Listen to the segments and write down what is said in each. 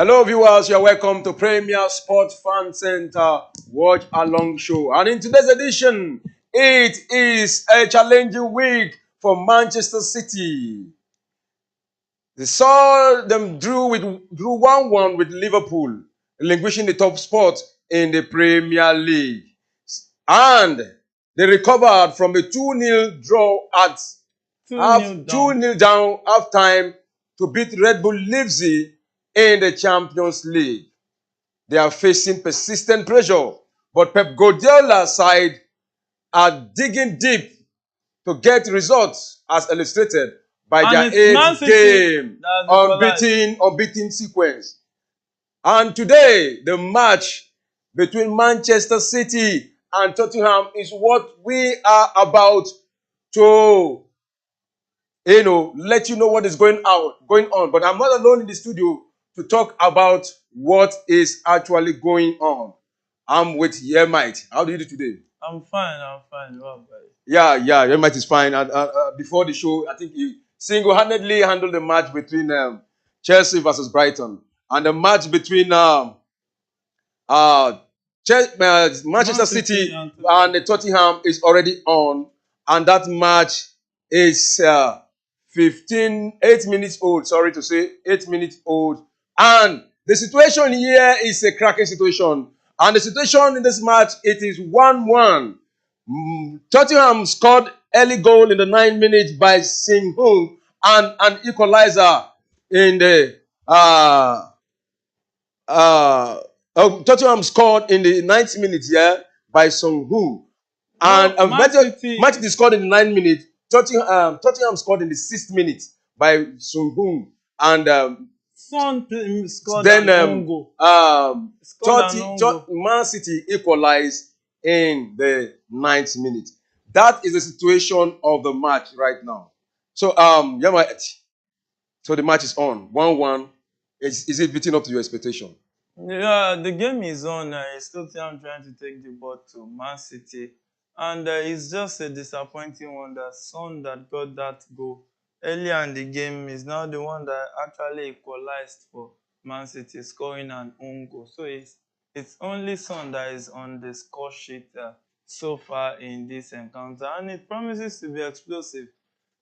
Hello, viewers. You're welcome to Premier Sport Fan Center Watch Along Show. And in today's edition, it is a challenging week for Manchester City. They saw them drew 1-1 with Liverpool, relinquishing the top spot in the Premier League. And they recovered from a 2-0 draw at 2-0 down half time to beat Red Bull Leipzig in the Champions League. They are facing persistent pressure, but Pep Guardiola's side are digging deep to get results as illustrated by their 8-game unbeaten sequence. And today, the match between Manchester City and Tottenham is what we are about to let you know what is going on. But I'm not alone in the studio to talk about what is actually going on. I'm with Yermite. How do you do today? I'm fine. Well, yeah, Yermite is fine. And before the show, I think he single-handedly handled the match between Chelsea versus Brighton. And the match between Manchester City and the Tottenham is already on. And that match is 8 minutes old. Sorry to say, 8 minutes old. And the situation here is a cracking situation. And the situation in this match, it is 1-1. Tottenham scored early goal in the 9 minutes by Sing Hung and an equalizer in the Tottenham scored in the 90 minutes by Sung Hoo. And Manchester scored in the 9 minutes. Tottenham scored in the 6th minute by Sung Hoo. And Son scored then Man City equalized in the 9th minute. That is the situation of the match right now. So so the match is on 1-1. Is it beating up to your expectation? Yeah, the game is on. It's Tottenham trying to take the ball to Man City. And it's just a disappointing one that Son that got that goal earlier in the game is now the one that actually equalized for Man City, scoring an own goal. So it's only Son that is on the score sheet so far in this encounter. And it promises to be explosive.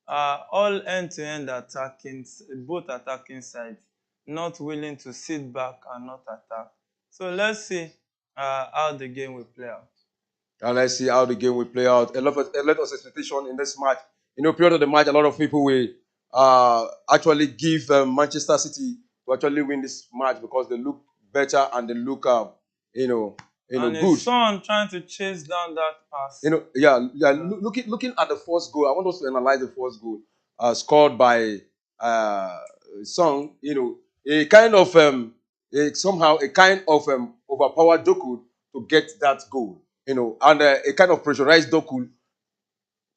All end-to-end attacking, both attacking sides, not willing to sit back and not attack. So let's see how the game will play out. And let's see how the game will play out. A lot of expectation in this match. Period of the match, a lot of people will actually give Manchester City to actually win this match because they look better and they look, good. Son trying to chase down that pass. Looking at the first goal, I want us to analyze the first goal scored by Son. A kind of overpowered Doku to get that goal. And a kind of pressurized Doku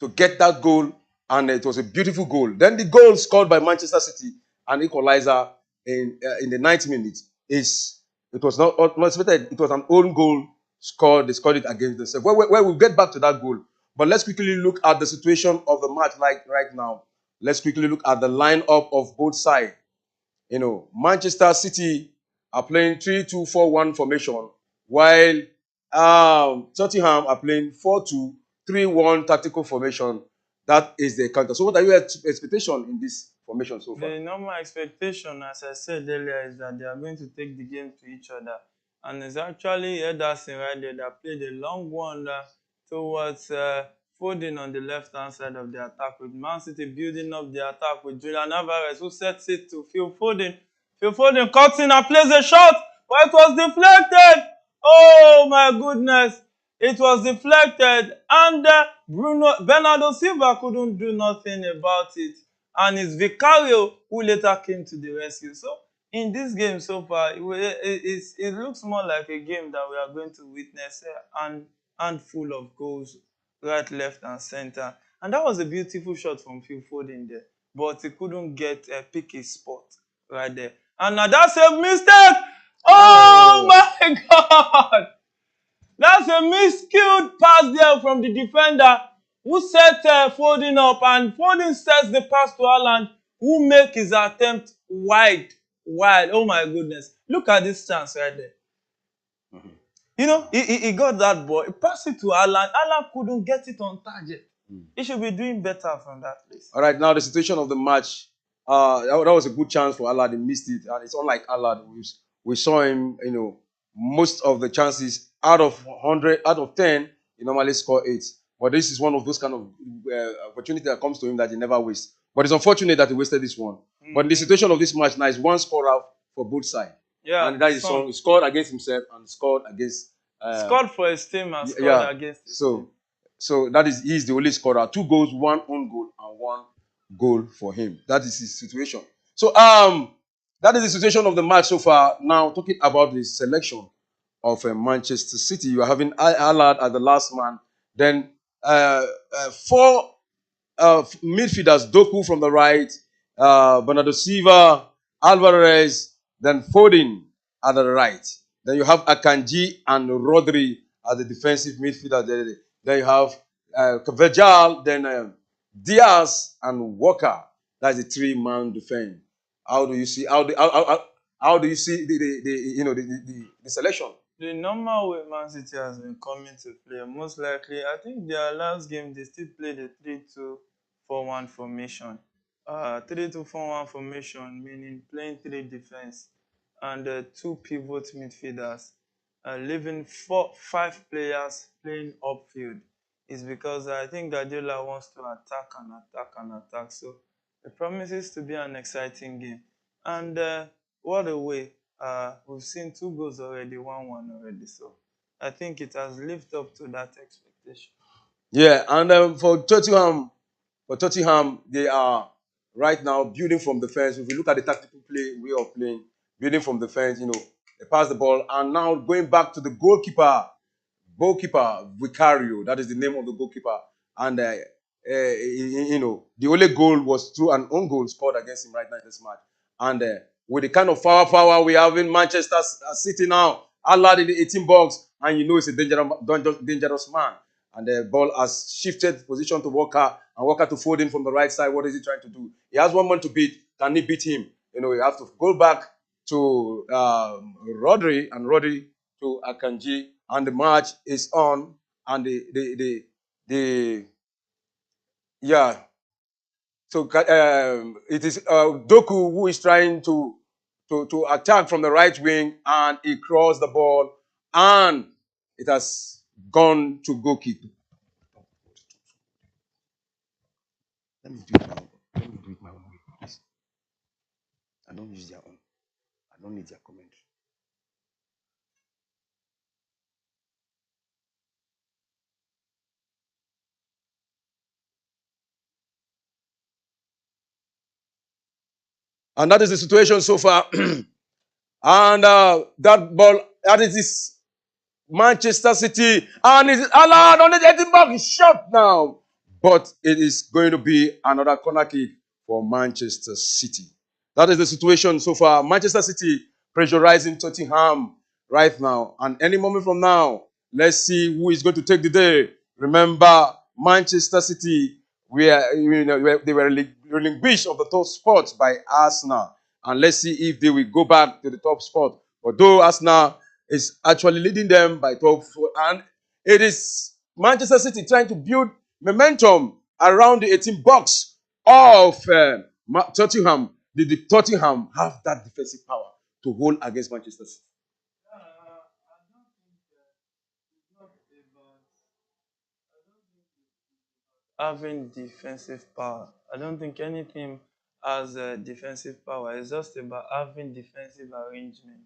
to get that goal, and it was a beautiful goal. Then the goal scored by Manchester City, an equalizer in the 90 minutes, it was not expected. It was an own goal scored. They scored it against themselves. Well, we'll get back to that goal, but let's quickly look at the situation of the match like right now. Let's quickly look at the lineup of both sides. Manchester City are playing 3-2-4-1 formation, while Tottenham are playing 4-2-3-1 tactical formation. That is the counter. So what are your expectations in this formation so far? The normal expectation, as I said earlier, is that they are going to take the game to each other. And it's actually Ederson right there that played a long one towards Foden on the left-hand side of the attack, with Man City building up the attack with Julian Alvarez, who sets it to Phil Foden. Phil Foden cuts in and plays a shot, but it was deflected. Oh my goodness. It was deflected, and Bernardo Silva couldn't do nothing about it. And it's Vicario who later came to the rescue. So in this game so far, it looks more like a game that we are going to witness an handful of goals, right, left, and center. And that was a beautiful shot from Phil Foden there, but he couldn't pick his spot right there. And now that's a mistake. Oh my God! That's a miscued pass there from the defender who set Foden up, and Foden sets the pass to Haaland, who make his attempt wide. wild. Oh my goodness. Look at this chance right there. You know, he got that ball. He passed it to Alan. Alan couldn't get it on target. He should be doing better from that place. All right, now the situation of the match. That was a good chance for Allard. He missed it, and it's unlike Allard. We saw him, most of the chances out of 100, out of 10, he normally score 8. But this is one of those kind of opportunity that comes to him that he never wastes. But it's unfortunate that he wasted this one. But in the situation of this match now, is one scorer for both sides. Yeah, And that is Son he scored against himself and scored against scored for his team and scored yeah. against his So team. so that is he's the only scorer. 2 goals, 1 own goal, and 1 goal for him. That is his situation. So that is the situation of the match so far. Now talking about the selection of Manchester City, you are having Allard as the last man. Then 4 midfielders: Doku from the right, Bernardo Silva, Alvarez, then Foden at the right. Then you have Akanji and Rodri as the defensive midfielder. Then you have Virgil, then Diaz and Walker. That's the 3-man defense. How do you see how do you see the selection? The normal way Man City has been coming to play, most likely, I think their last game they still played a 3-2-4-1 formation. 3-2-4-1 formation meaning playing 3 defense and 2 pivot midfielders, leaving 5 players playing upfield. Is because I think Guardiola wants to attack and attack and attack. So it promises to be an exciting game. And what a way. We've seen 2 goals already, 1-1 already. So I think it has lived up to that expectation. Yeah, and for Tottenham, they are right now building from the fence. If you look at the tactical way of playing, building from the fence, they pass the ball, and now going back to the goalkeeper Vicario. That is the name of the goalkeeper, and the only goal was through an own goal scored against him right now in this match. And with the kind of power we have in Manchester City now, allowed in the 18 box, and it's a dangerous man. And the ball has shifted position to Walker, and Walker to Foden from the right side. What is he trying to do? He has one man to beat. Can he beat him? You have to go back to Rodri, and Rodri to Akanji, and the match is on. And the yeah. So it is Doku who is trying to attack from the right wing, and he crossed the ball, and it has gone to goal kick. Let me do it my own. Let me do it my own way, please. I don't use their own. I don't need their commentary. And that is the situation so far. And that ball, that is this Manchester City, and it's allowed on the 18 box shot now. But it is going to be another corner kick for Manchester City. That is the situation so far. Manchester City pressurizing Tottenham right now. And any moment from now, let's see who is going to take the day. Remember, Manchester City, they were relinquished of the top spot by Arsenal. And let's see if they will go back to the top spot. Although Arsenal is actually leading them by 12, and it is Manchester City trying to build momentum around the 18 box of Tottenham. The Tottenham have that defensive power to hold against Manchester City. Having defensive power. I don't think anything has defensive power. It's just about having defensive arrangement.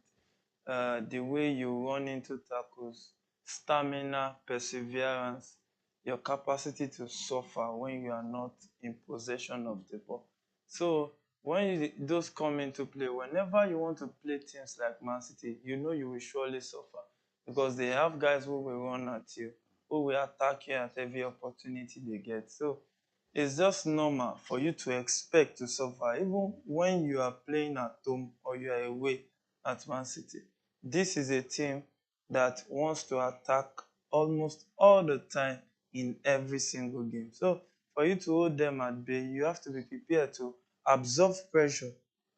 The way you run into tackles, stamina, perseverance, your capacity to suffer when you are not in possession of the ball. So when those come into play, whenever you want to play teams like Man City, you know you will surely suffer because they have guys who will run at you, who will attack you at every opportunity they get. So it's just normal for you to expect to suffer even when you are playing at home or you are away at Man City. This is a team that wants to attack almost all the time in every single game. So for you to hold them at bay, you have to be prepared to absorb pressure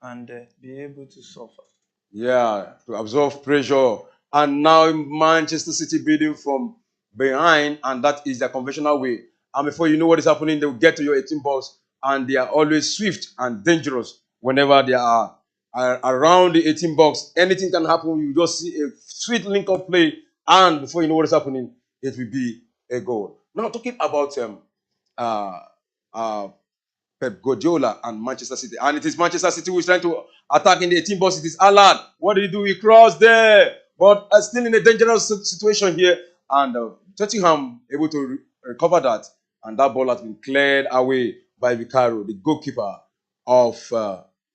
and be able to suffer. Yeah, to absorb pressure. And now Manchester City building from behind, and that is the conventional way. And before you know what is happening, they will get to your 18 box, and they are always swift and dangerous whenever they are around the 18 box. Anything can happen. You just see a sweet link up play, and before you know what is happening, it will be a goal. Now talking about uh, uh, Pep Guardiola and Manchester City. And it is Manchester City who is trying to attack in the 18 box. It is Alan. What did he do? He crossed there. But still in a dangerous situation here. And Tottenham able to recover that. And that ball has been cleared away by Vicario, the goalkeeper of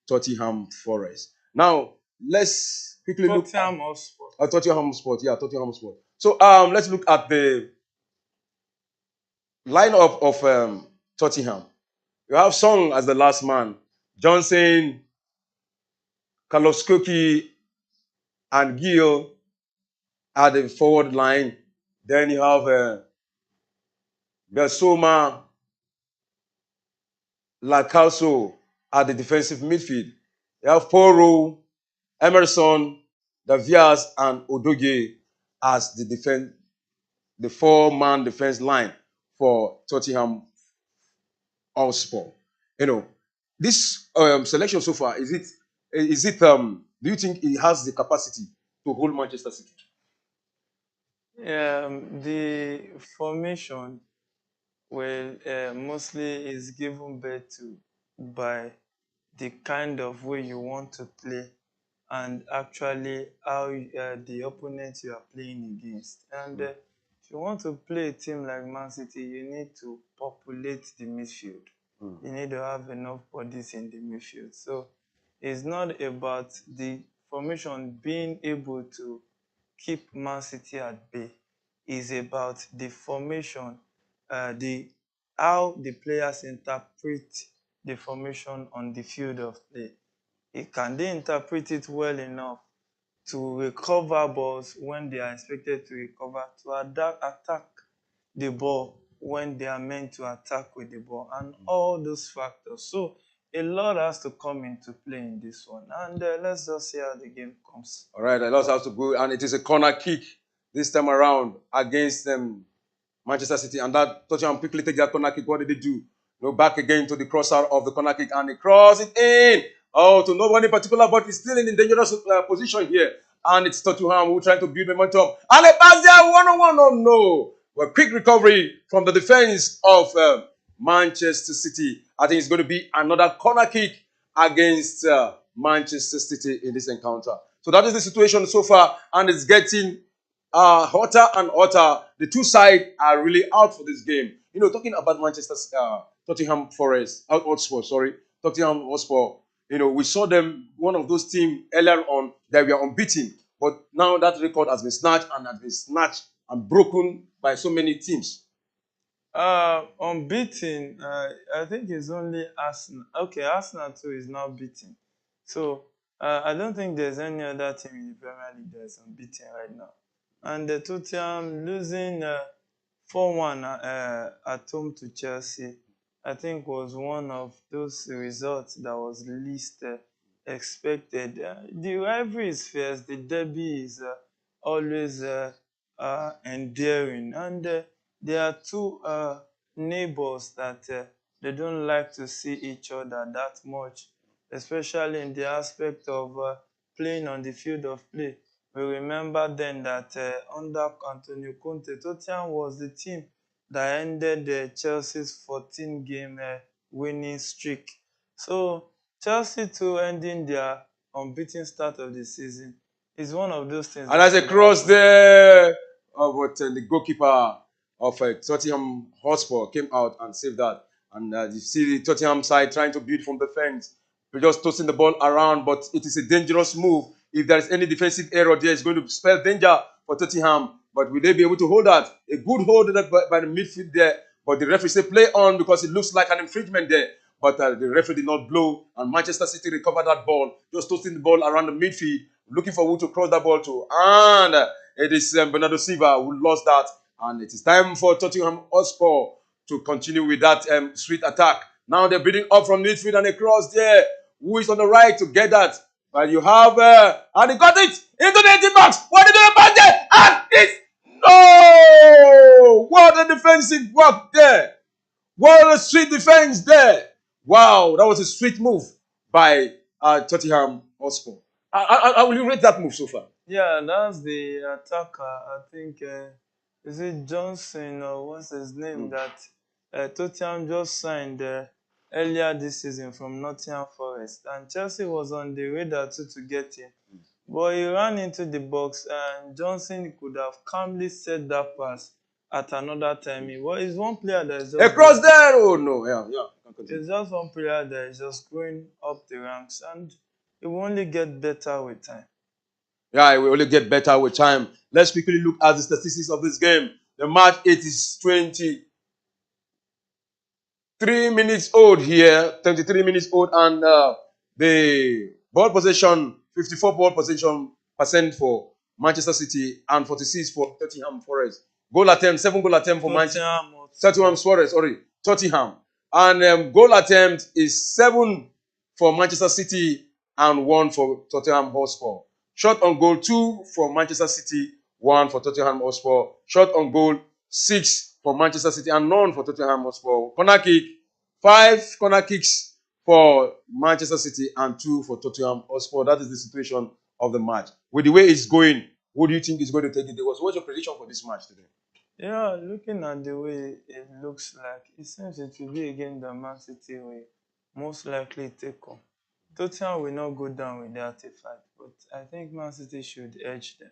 Tottenham Forest. Now, let's quickly look Tottenham Hotspur. at Tottenham Sport. Yeah, Tottenham Sport. So let's look at the lineup of Tottenham. You have Song as the last man, Johnson, Kaloskoki, and Gill at the forward line. Then you have Belsoma, Lacalso at the defensive midfield. You have Poro, Emerson, Davias, and Odoge as the four-man defense line for Tottenham Hotspur. You know, this selection so far, do you think it has the capacity to hold Manchester City? The formation mostly is given birth to by the kind of way you want to play and actually how the opponent you are playing against. And if you want to play a team like Man City, you need to populate the midfield. You need to have enough bodies in the midfield. So it's not about the formation being able to keep Man City at bay. It's about the formation, the how the players interpret the formation on the field of play. Can they interpret it well enough to recover balls when they are expected to recover, to attack the ball when they are meant to attack with the ball, and all those factors. So a lot has to come into play in this one, and let's just see how the game comes. All right, I lost have to go, and it is a corner kick this time around against Manchester City, and that Tottenham quickly take that corner kick. What did they do? No, back again to the crosser of the corner kick, and they cross it in. Oh, to nobody in particular, but he's still in a dangerous position here. And it's Tottenham who trying to build momentum. And a pass there, 1-on-1. Oh no! Well, quick recovery from the defense of Manchester City. I think it's going to be another corner kick against Manchester City in this encounter. So that is the situation so far, and it's getting hotter and hotter. The two sides are really out for this game. You know, talking about Tottenham Forest, Hotspur, sorry, Tottenham Hotspur. You know, we saw them, one of those teams earlier on that were unbeaten, but now that record has been snatched and broken by so many teams. Unbeaten, I think it's only Arsenal. Okay, Arsenal too is now beaten. So I don't think there's any other team in the Premier League that's unbeaten right now. And the Tottenham losing 4-1 at home to Chelsea, I think was one of those results that was least expected. The rivalry is fierce, the derby is always endearing, and there are two neighbors that they don't like to see each other that much, especially in the aspect of playing on the field of play. We remember then that under Antonio Conte, Tottenham was the team that ended Chelsea's 14-game winning streak. So Chelsea too ending their unbeaten start of the season is one of those things. And as a cross there, but the goalkeeper of Tottenham Hotspur came out and saved that. And you see the Tottenham side trying to build from the fence, just tossing the ball around, but it is a dangerous move. If there is any defensive error there, it's going to spell danger for Tottenham. But will they be able to hold that? A good hold by the midfield there, but the referee said play on because it looks like an infringement there. But the referee did not blow, and Manchester City recovered that ball, just tossing the ball around the midfield, looking for who to cross that ball to. And it is Bernardo Silva who lost that. And it is time for Tottenham Hotspur to continue with that sweet attack. Now they're building up from midfield and across there. who is on the right to get that. But you have, and he got it into the 18 box. What did he pass there? And it's no! What a defensive work there! What a sweet defense there! Wow, that was a sweet move by Tottenham Hotspur. How will you rate that move so far? Yeah, that's the attacker. I think is it Johnson or what's his name that Tottenham just signed earlier this season from Nottingham Forest, and Chelsea was on the radar too to get him. But he ran into the box, and Johnson could have calmly set that pass at another time. He's one player that is just Across there? Oh no, yeah. it's just one player that is just going up the ranks, and it will only get better with time. Yeah, it will only get better with time. Let's quickly look at the statistics of this game. The match, it is 23 minutes old here, 23 minutes old, and the ball possession, 54 ball possession percent for Manchester City and 46 for Tottenham Forest. Goal attempt, 7 goal attempt for Tottenham Forest, sorry, Tottenham. And goal attempt is 7 for Manchester City and 1 for Tottenham Hotspur. Shot on goal, 2 for Manchester City, 1 for Tottenham Hotspur. Shot on goal, 6 for Manchester City and none for Tottenham Hotspur. Corner kick, 5 corner kicks for Manchester City and 2 for Tottenham Hotspur. That is the situation of the match. With the way it's going, who do you think is going to take it? What's your prediction for this match today? Yeah, looking at the way it looks like, it seems it will be again the Man City will most likely take on. Tottenham will not go down without a fight, but I think Man City should edge them.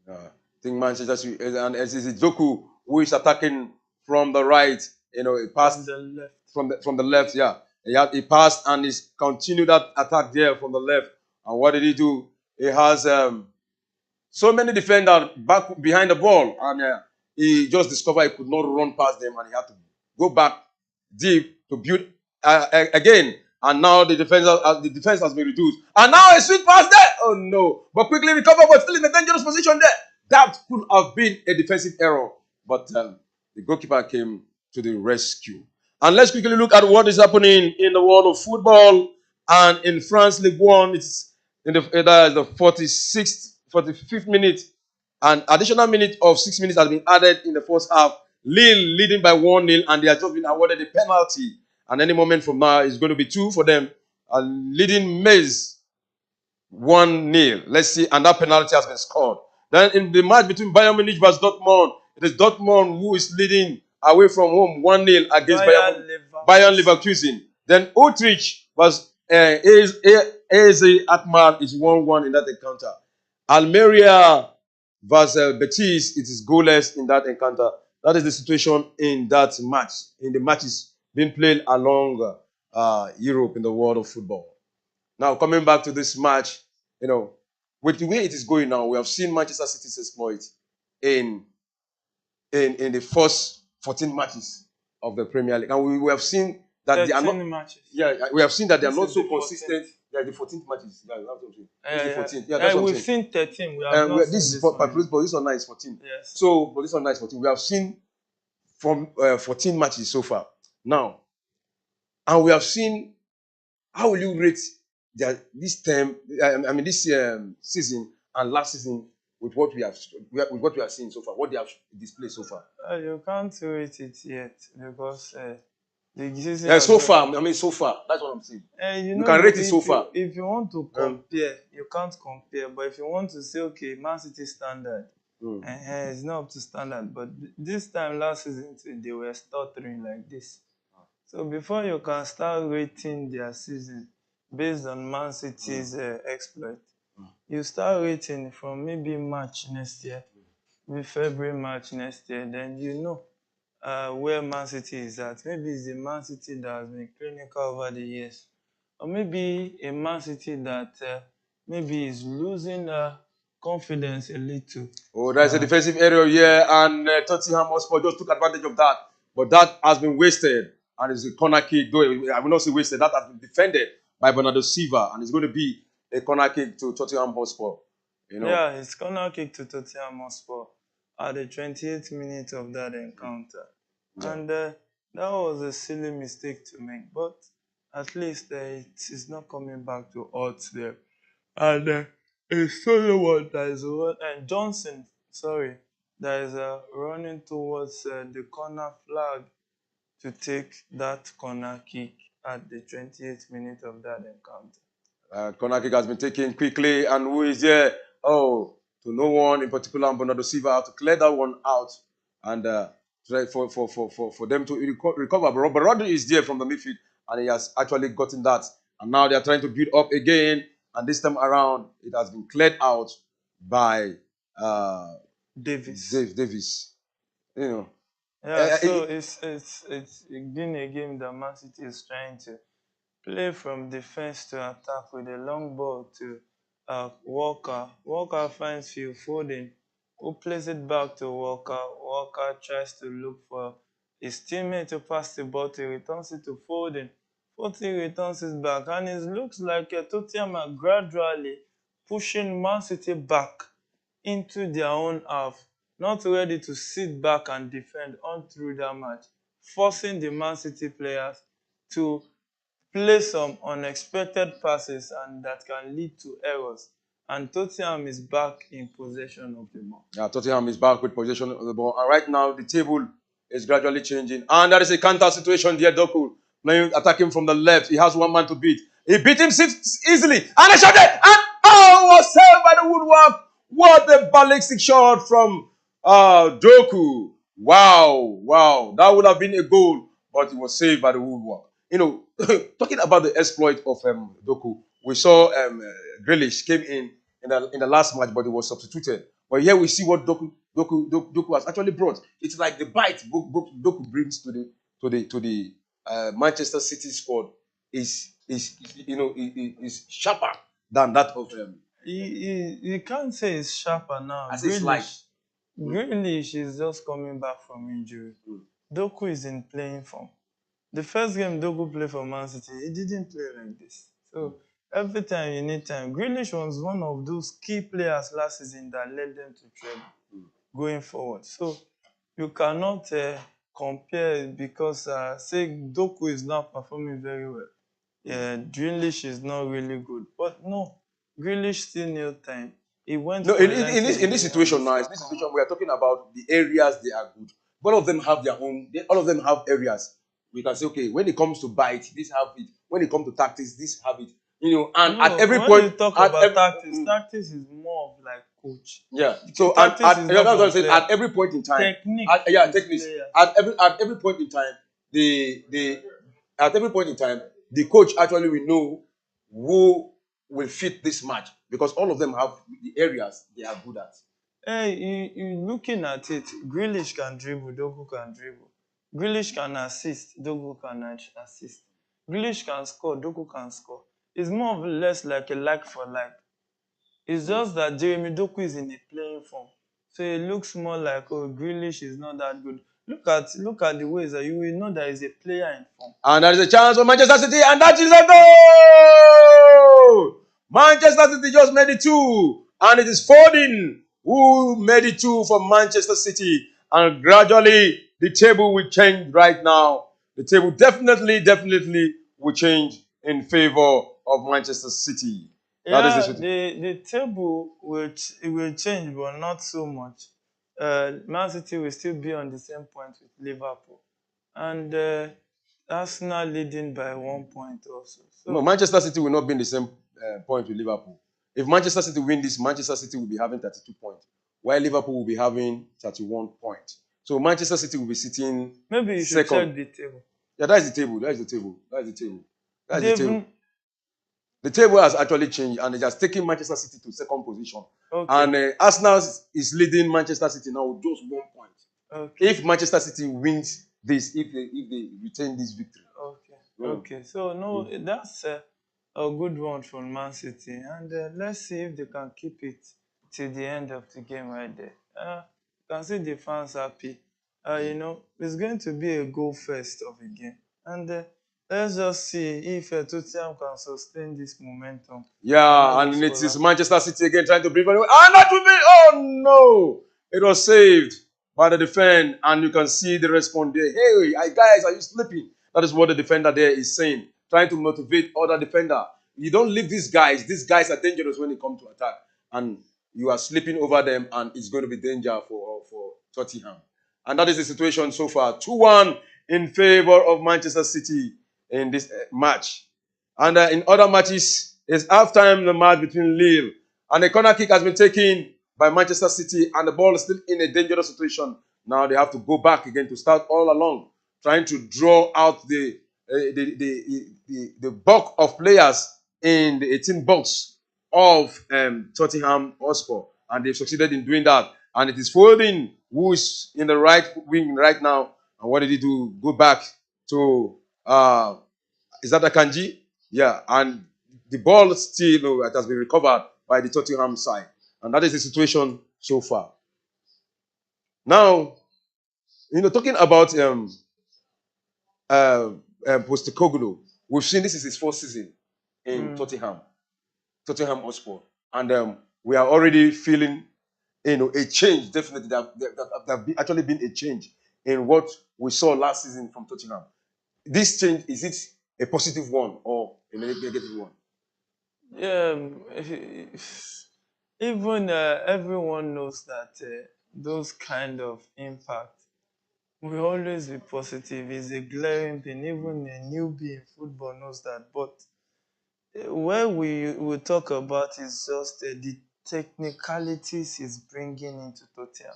I think Manchester City and it's Zoku who is attacking from the right. You know, he passed From the left. From the left. Yeah, he passed and he's continued that attack there from the left. And what did he do? He has so many defenders back behind the ball, and he just discovered he could not run past them, and he had to go back deep to build again. And now the defense has been reduced, and now a sweet pass there. Oh no! But quickly recover, but still in a dangerous position there. That could have been a defensive error, but the goalkeeper came to the rescue. And let's quickly look at what is happening in the world of football. And in France League One, it's in the 46th, 45th minute. An additional minute of 6 minutes has been added in the first half. Lille leading by 1-0, and they have just been awarded a penalty. And any moment from now, it's going to be 2 for them. Leading Metz 1-0. Let's see, and that penalty has been scored. Then in the match between Bayern Munich versus Dortmund, it is Dortmund who is leading away from home 1-0 against Bayern Leverkusen. Then Utrecht was AZ Alkmaar is 1-1 in that encounter. Almeria versus Betis, it is goalless in that encounter. That is the situation in that match, in the matches being played along Europe in the world of football. Now, coming back to this match, you know, with the way it is going now, we have seen Manchester City's exploit in the first 14 matches of the Premier League. And we have seen that they are not matches. Yeah, we have seen that they are not so consistent. Yeah, the 14th matches. Yeah, that's what I'm saying. Yeah, that's what I'm we've saying. seen 13. We have not seen this one now is 14. Yes. So, but this one now is 14. We have seen from 14 matches so far. Now, and we have seen, how will you rate this term? I mean, this season and last season with what we have seen so far, what they have displayed so far. You can't rate it yet because the season. Yeah, so far. I mean, so far. That's what I'm saying. You can rate it so far. If you want to compare, you can't compare. But if you want to say, okay, Man City standard, it's not up to standard. But this time last season, they were stuttering like this. So before you can start rating their season based on Man City's exploit, you start rating from maybe March next year, maybe February, March next year, then you know where Man City is at. Maybe it's a Man City that has been clinical over the years, or maybe a Man City that maybe is losing confidence a little. Oh, there's a defensive error here, and Tottenham Hotspur just took advantage of that, but that has been wasted. And it's a corner kick, though I will not say wasted, that has been defended by Bernardo Silva, and it's going to be a corner kick to Tottenham Hotspur. You know? Yeah, it's corner kick to Tottenham Hotspur at the 28th minute of that encounter. Yeah. And that was a silly mistake to make. But At least it is not coming back to odds there. And a solo one that is and Johnson, sorry, that is running towards the corner flag to take that corner kick at the 28th minute of that encounter. Corner kick has been taken quickly, and who is there? Oh, to no one in particular, Bernardo Silva have to clear that one out, and try for them to recover. But Rodri is there from the midfield, and he has actually gotten that. And now they are trying to build up again, and this time around, it has been cleared out by Davis. Davis. You know, Yeah, so it's been a game that Man City is trying to play from defense to attack with a long ball to Walker. Walker finds Phil Foden, who plays it back to Walker. Walker tries to look for his teammate to pass the ball to, returns it to Foden. Foden returns it back, and it looks like Tottenham are gradually pushing Man City back into their own half, not ready to sit back and defend on through that match, forcing the Man City players to play some unexpected passes and that can lead to errors. And Tottenham is back in possession of the ball. yeah, Tottenham is back with possession of the ball, and right now the table is gradually changing. And there is a counter situation there. Doku playing, attacking from the left. He has one man to beat. He beat him easily, and a shot there, and oh, was saved by the woodwork. What a ballistic shot from Doku! Wow, wow, that would have been a goal, but it was saved by the woodwork. You know, talking about the exploit of Doku, we saw Grealish came in the last match, but he was substituted. But here we see what Doku has actually brought. It's like the bite Doku brings to the Manchester City squad is sharper than that of You can't say it's sharper now. as it's like. Grealish is just coming back from injury. Doku is in playing form. The first game Doku played for Man City, he didn't play like this. So every time you need time. Grealish was one of those key players last season that led them to treble going forward. So you cannot compare because say Doku is not performing very well. Grealish is not really good. But no, Grealish still need time. He went No, in this situation now, in this situation, we are talking about the areas they are good. All of them have their own. All of them have areas. We can say, okay, when it comes to bite, this have it. When it comes to tactics, this have it. You know, and No, at every when point, you talk at about every, tactics is more of like coach. yeah. The So tactics is not that's what from I'm saying. player. At every point in time, Technique techniques. players. At every point in time, at every point in time, the coach actually will know who will fit this match because all of them have the areas they are good at. Hey, you looking at it, Grealish can dribble, Dogu can dribble. Grealish can assist, Dogu can assist. Grealish can score, Dogu can score. It's more or less like a like for like. It's just that Jeremy Doku is in a playing form. So it looks more like, oh, Grealish is not that good. Look at the ways that you will know that he's a player in form. And there is a chance for Manchester City, and that is a goal! Manchester City just made it two, and it is Foden who made it two for Manchester City. And gradually, the table will change right now. The table definitely will change in favor of Manchester City. Yeah, the table will change, but not so much. Man City will still be on the same point with Liverpool, and Arsenal leading by 1 point also. So No, Manchester City will not be in the same point with Liverpool. If Manchester City win this, Manchester City will be having 32 points, while Liverpool will be having 31 points. So Manchester City will be sitting maybe you should second. check the table. Yeah, that's the table. That's the table. That's the table. That's the They've table. The table has actually changed, and it has taken Manchester City to second position. Okay. And Arsenal is leading Manchester City now with just 1 point. Okay. If Manchester City wins this, if they retain this victory. Okay. Okay. So no, that's a good one from Man City, and let's see if they can keep it till the end of the game right there. You can see the fans happy. You know, it's going to be a goal fest of a game, and let's just see if Tottenham can sustain this momentum. Yeah, and it is Manchester City again trying to bring it away. And that will be, oh no! It was saved by the defender, and you can see the response there. Hey, guys, are you sleeping? That is what the defender there is saying trying to motivate other defender. You don't leave these guys. These guys are dangerous when it comes to attack, and you are sleeping over them, and it's going to be danger for Tottenham. And that is the situation so far. 2-1 in favor of Manchester City in this match. And in other matches, it's halftime the match between Lille. And a corner kick has been taken by Manchester City, and the ball is still in a dangerous situation. Now they have to go back again to start all along, trying to draw out the bulk of players in the 18 box of Tottenham Hotspur, and they've succeeded in doing that. And it is Foden who is in the right wing right now. And what did he do? Go back to is that a Kanji? Yeah, and the ball still it has been recovered by the Tottenham side, and that is the situation so far. Now, talking about Postecoglou, we've seen this is his first season in Tottenham Hotspur, and we are already feeling, a change. Definitely, there actually been a change in what we saw last season from Tottenham. This change, is it a positive one or a negative one? Yeah, even everyone knows that those kind of impact will always be positive. It's a glaring thing. Even a newbie in football knows that. But where we will talk about is just the technicalities he's bringing into Tottenham.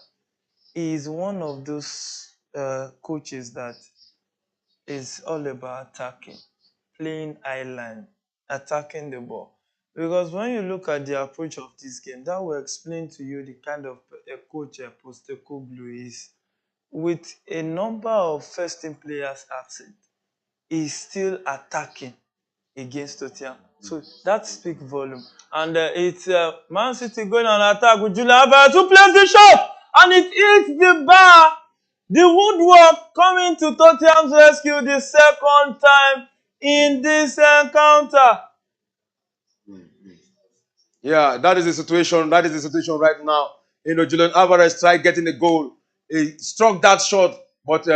He is one of those coaches that is all about attacking, playing island, attacking the ball. Because when you look at the approach of this game, that will explain to you the kind of coach Postecoglou is. With a number of first team players absent, he's still attacking against Tottenham. So that speaks volume. And it's Man City going on attack with Julian Alvarez who plays the shot and it hits the bar. The woodwork coming to Tottenham's rescue the second time in this encounter. Yeah, that is the situation. That is the situation right now. Julian Alvarez tried getting a goal. He struck that shot, but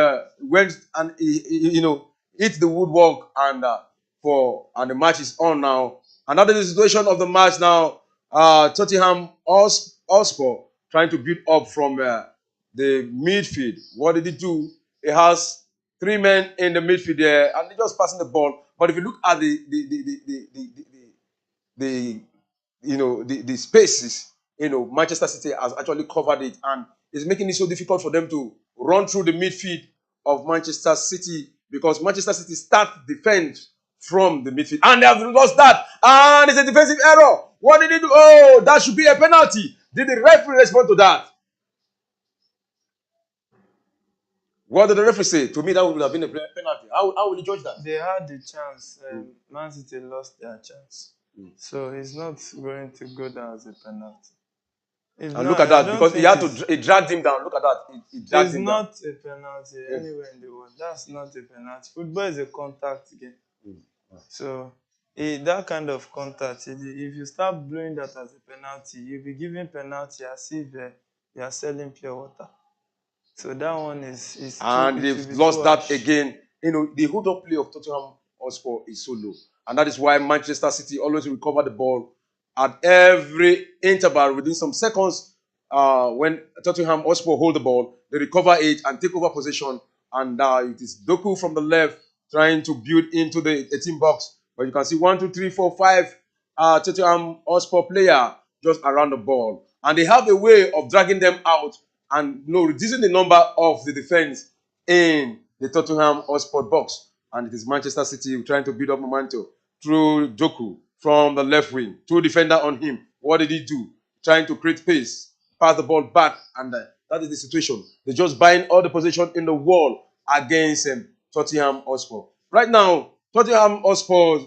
went and hit the woodwork, and the match is on now. And that is the situation of the match now. Tottenham Hotspur trying to build up from the midfield. What did he do? He has three men in the midfield there, and they're just passing the ball. But if you look at the the spaces, Manchester City has actually covered it, and it's making it so difficult for them to run through the midfield of Manchester City, because Manchester City start defend from the midfield, and they have lost that, and it's a defensive error. What did he do? Oh, that should be a penalty. Did the referee respond to that? What did the referee say? To me, that would have been a penalty. How will he judge that? They had the chance. Man City lost their chance. So it's not going to go down as a penalty. And look at that, because he dragged him down. Look at that. He dragged him down. It's not a penalty anywhere in the world. That's not a penalty. Football is a contact game. So that kind of contact, if you start blowing that as a penalty, you'll be giving penalty as if you are selling pure water. So that one is and they've lost that again. The hold-up play of Tottenham Hotspur is so low, and that is why Manchester City always recover the ball at every interval within some seconds. When Tottenham Hotspur hold the ball, they recover it and take over possession. And it is Doku from the left trying to build into the 18 box. But you can see 1, 2, 3, 4, 5 Tottenham Hotspur player just around the ball, and they have a way of dragging them out and reducing the number of the defense in the Tottenham Hotspur box. And it is Manchester City trying to build up momentum through Doku from the left wing. Two defender on him. What did he do? Trying to create pace, pass the ball back, and that is the situation. They're just buying all the position in the wall against Tottenham Hotspur. Right now, Tottenham Hotspur,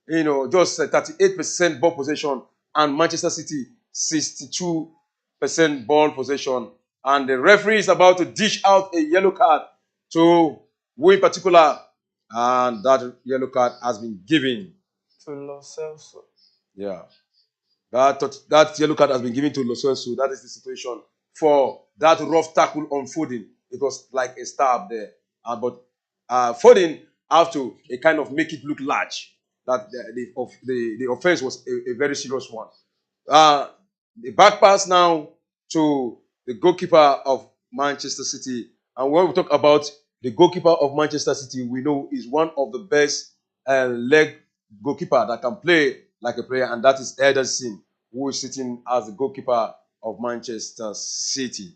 just 38% ball possession, and Manchester City 62% ball possession. And the referee is about to dish out a yellow card to who in particular, and that yellow card has been given to Lo Celso. Yeah, that yellow card has been given to Lo Celso. That is the situation for that rough tackle on Foden. It was like a stab there, but Foden have to kind of make it look large. That the offense was a very serious one. Uh, the back pass now to the goalkeeper of Manchester City. And when we talk about the goalkeeper of Manchester City, we know is one of the best leg goalkeeper that can play like a player, and that is Ederson, who is sitting as the goalkeeper of Manchester City.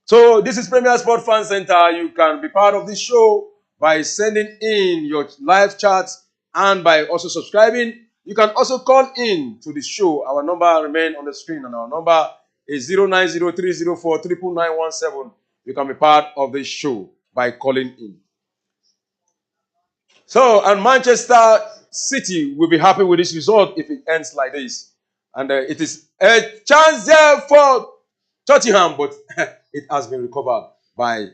So this is Premier Sport Fan Center. You can be part of this show by sending in your live chats and by also subscribing. You can also call in to the show. Our number remains on the screen, and our number is 09030439917. You can be part of this show by calling in. So, and Manchester City will be happy with this result if it ends like this. And it is a chance there for Tottenham, but it has been recovered by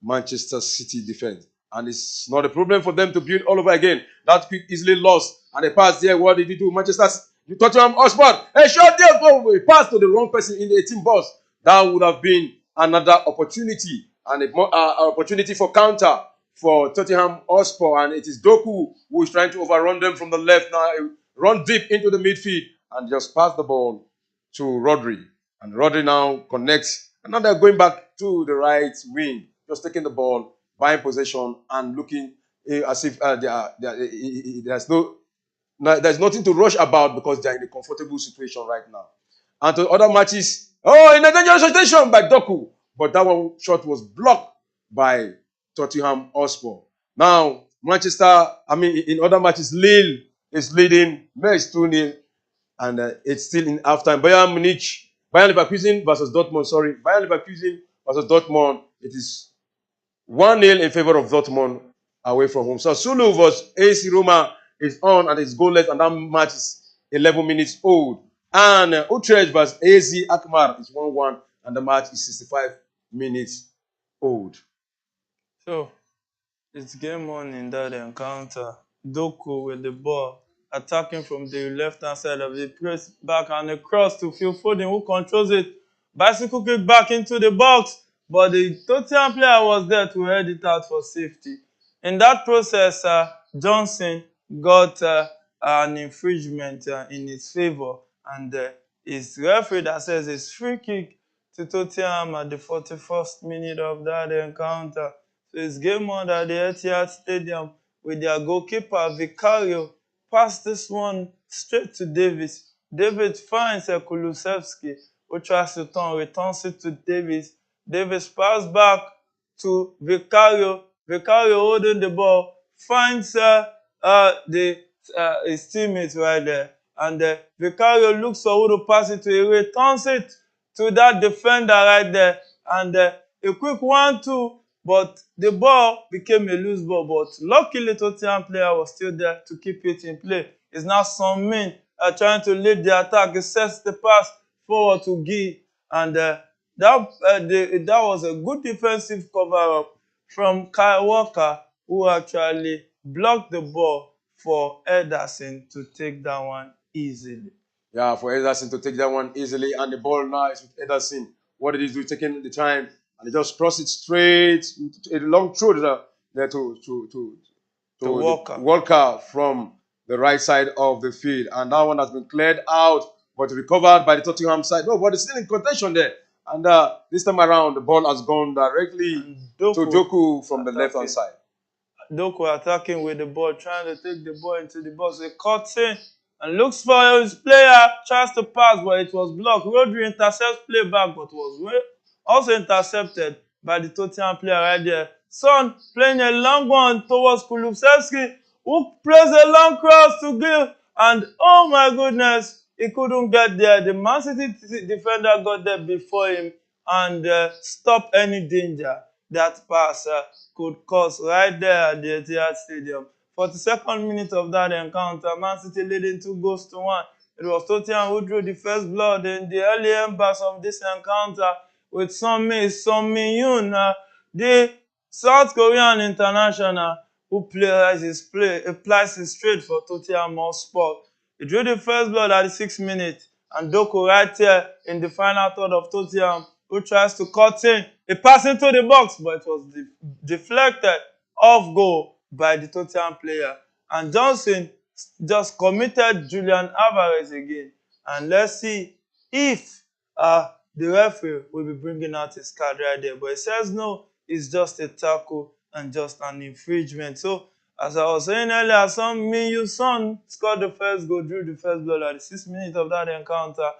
Manchester City defense. And it's not a problem for them to build all over again. That quick easily lost. And they passed there. What did he do? Tottenham Hotspur. A shot there for a pass to the wrong person in the 18 box. That would have been another opportunity. And an opportunity for counter for Tottenham Hotspur. And it is Doku who is trying to overrun them from the left now. Run deep into the midfield and just pass the ball to Rodri. And Rodri now connects. And now they're going back to the right wing, just taking the ball, buying possession, and looking as if there's nothing to rush about because they're in a comfortable situation right now. And to other matches, in a dangerous situation by Doku, but that one shot was blocked by Tottenham Hotspur. Now, in other matches, Lille is leading, Metz 2-0, and it's still in halftime. Bayern Leverkusen versus Dortmund, Bayern Leverkusen versus Dortmund, it is 1-0 in favor of Dortmund away from home. So Sulu versus AC Roma is on and it's goalless, and that match is 11 minutes old. And Utrecht versus AZ Alkmaar is 1-1, and the match is 65 minutes old. So it's game on in that encounter. Doku with the ball, attacking from the left-hand side of the press back and across to Phil Foden, who controls it. Bicycle kick back into the box, but the Tottenham player was there to head it out for safety. In that process, Johnson got an infringement in his favor, and his referee that says it's free kick to Tottenham at the 41st minute of that encounter. So it's game on at the Etihad Stadium with their goalkeeper, Vicario, pass this one straight to Davis. David finds Kulusevski, who tries to returns it to Davis. Davis pass back to Vicario. Vicario holding the ball, finds his teammates right there. And Vicario looks for who to pass it to. He returns it to that defender right there. And a quick 1-2, but the ball became a loose ball. But luckily, Tottenham player was still there to keep it in play. It's now Son Min trying to lead the attack. He sets the pass forward to Guy. And that was a good defensive cover-up from Kyle Walker, who actually blocked the ball for Ederson to take that one easily. Yeah, for Ederson to take that one easily. And the ball now is with Ederson. What did he do? Taking the time, and he just crossed it straight, a long throw there to Walker from the right side of the field. And that one has been cleared out, but recovered by the Tottenham side. No, but it's still in contention there. And this time around, the ball has gone directly to Doku from the left-hand side. Doku attacking with the ball, trying to take the ball into the box. He cuts in and looks for his player, tries to pass, but it was blocked. Rodri intercepts play back, but was also intercepted by the Tottenham player right there. Son playing a long one towards Kulusevski, who plays a long cross to Gil, and oh my goodness, he couldn't get there. The Man City defender got there before him and stopped any danger that pass could cause right there at the Etihad Stadium. 42nd minute of that encounter, Man City leading 2-1. It was Tottenham who drew the first blood in the early embers of this encounter with Son Min-yoon, the South Korean international who applies his trade for Tottenham Hotspur. He drew the first blood at the 6th minute, and Doku right here in the final third of Tottenham, who tries to cut in. He passed into the box, but it was deflected off goal by the Tottenham player. And Johnson just committed Julian Alvarez again. And let's see if the referee will be bringing out his card right there. But it says no, it's just a tackle and just an infringement. So, as I was saying earlier, Son scored the first goal, drew the first blood at the 6th minute of that encounter,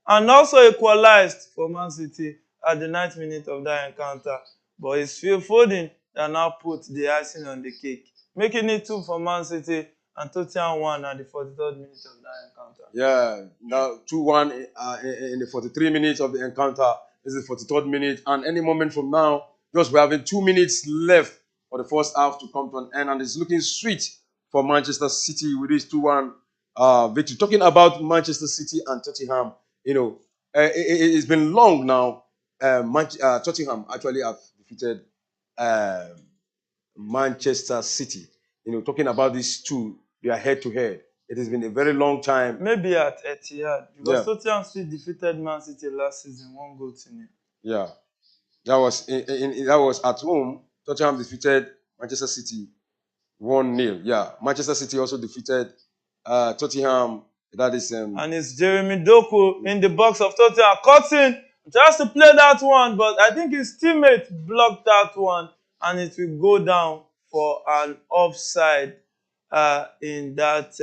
and also equalized for Man City at the 9th minute of that encounter. But it's Phil Foden that now put the icing on the cake, making it 2 for Man City and Tottenham 1 at the 43rd minute of that encounter. Yeah, now 2-1 in the 43 minutes of the encounter. This is the 43rd minute, and any moment from now, just we're having 2 minutes left for the first half to come to an end, and it's looking sweet for Manchester City with this 2-1 victory. Talking about Manchester City and Tottenham, it's been long now. Tottenham actually have defeated uh, Manchester City. Talking about these two, they are head to head. It has been a very long time. Maybe at Etihad, because Yeah. Tottenham still defeated Man City last season 1-0. Yeah, that was that was at home. Tottenham defeated Manchester City 1-0. Yeah, Manchester City also defeated Tottenham. That is And it's Jeremy Doku in the box of Tottenham. Cutting just to play that one, but I think his teammate blocked that one, and it will go down for an offside in that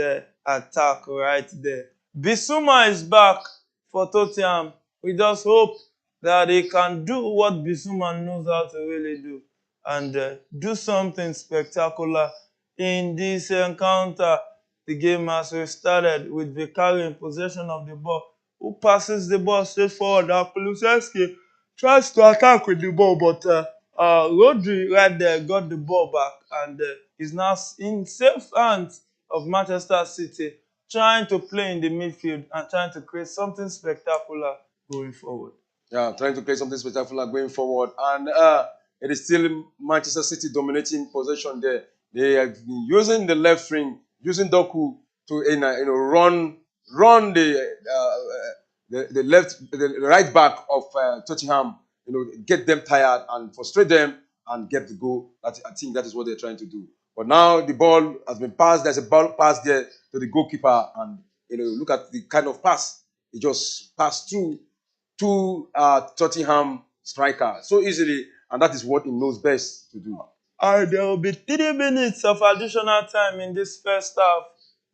attack right there. Bissouma is back for Tottenham. We just hope that he can do what Bissouma knows how to really do, and do something spectacular in this encounter. The game has restarted with Vicario in possession of the ball, who passes the ball straight forward. Now Kulusevski tries to attack with the ball, but Rodri right there got the ball back, and is now in safe hands of Manchester City, trying to play in the midfield and trying to create something spectacular going forward. Yeah, trying to create something spectacular going forward, and it is still Manchester City dominating possession there. They have been using the left wing, using Doku to run the right back of Tottenham, get them tired and frustrate them and get the goal. I think that is what they're trying to do. But now the ball has been passed. There's a ball pass there to the goalkeeper, and look at the kind of pass. It just passed through to Tottenham striker so easily, and that is what he knows best to do. There will be 3 minutes of additional time in this first half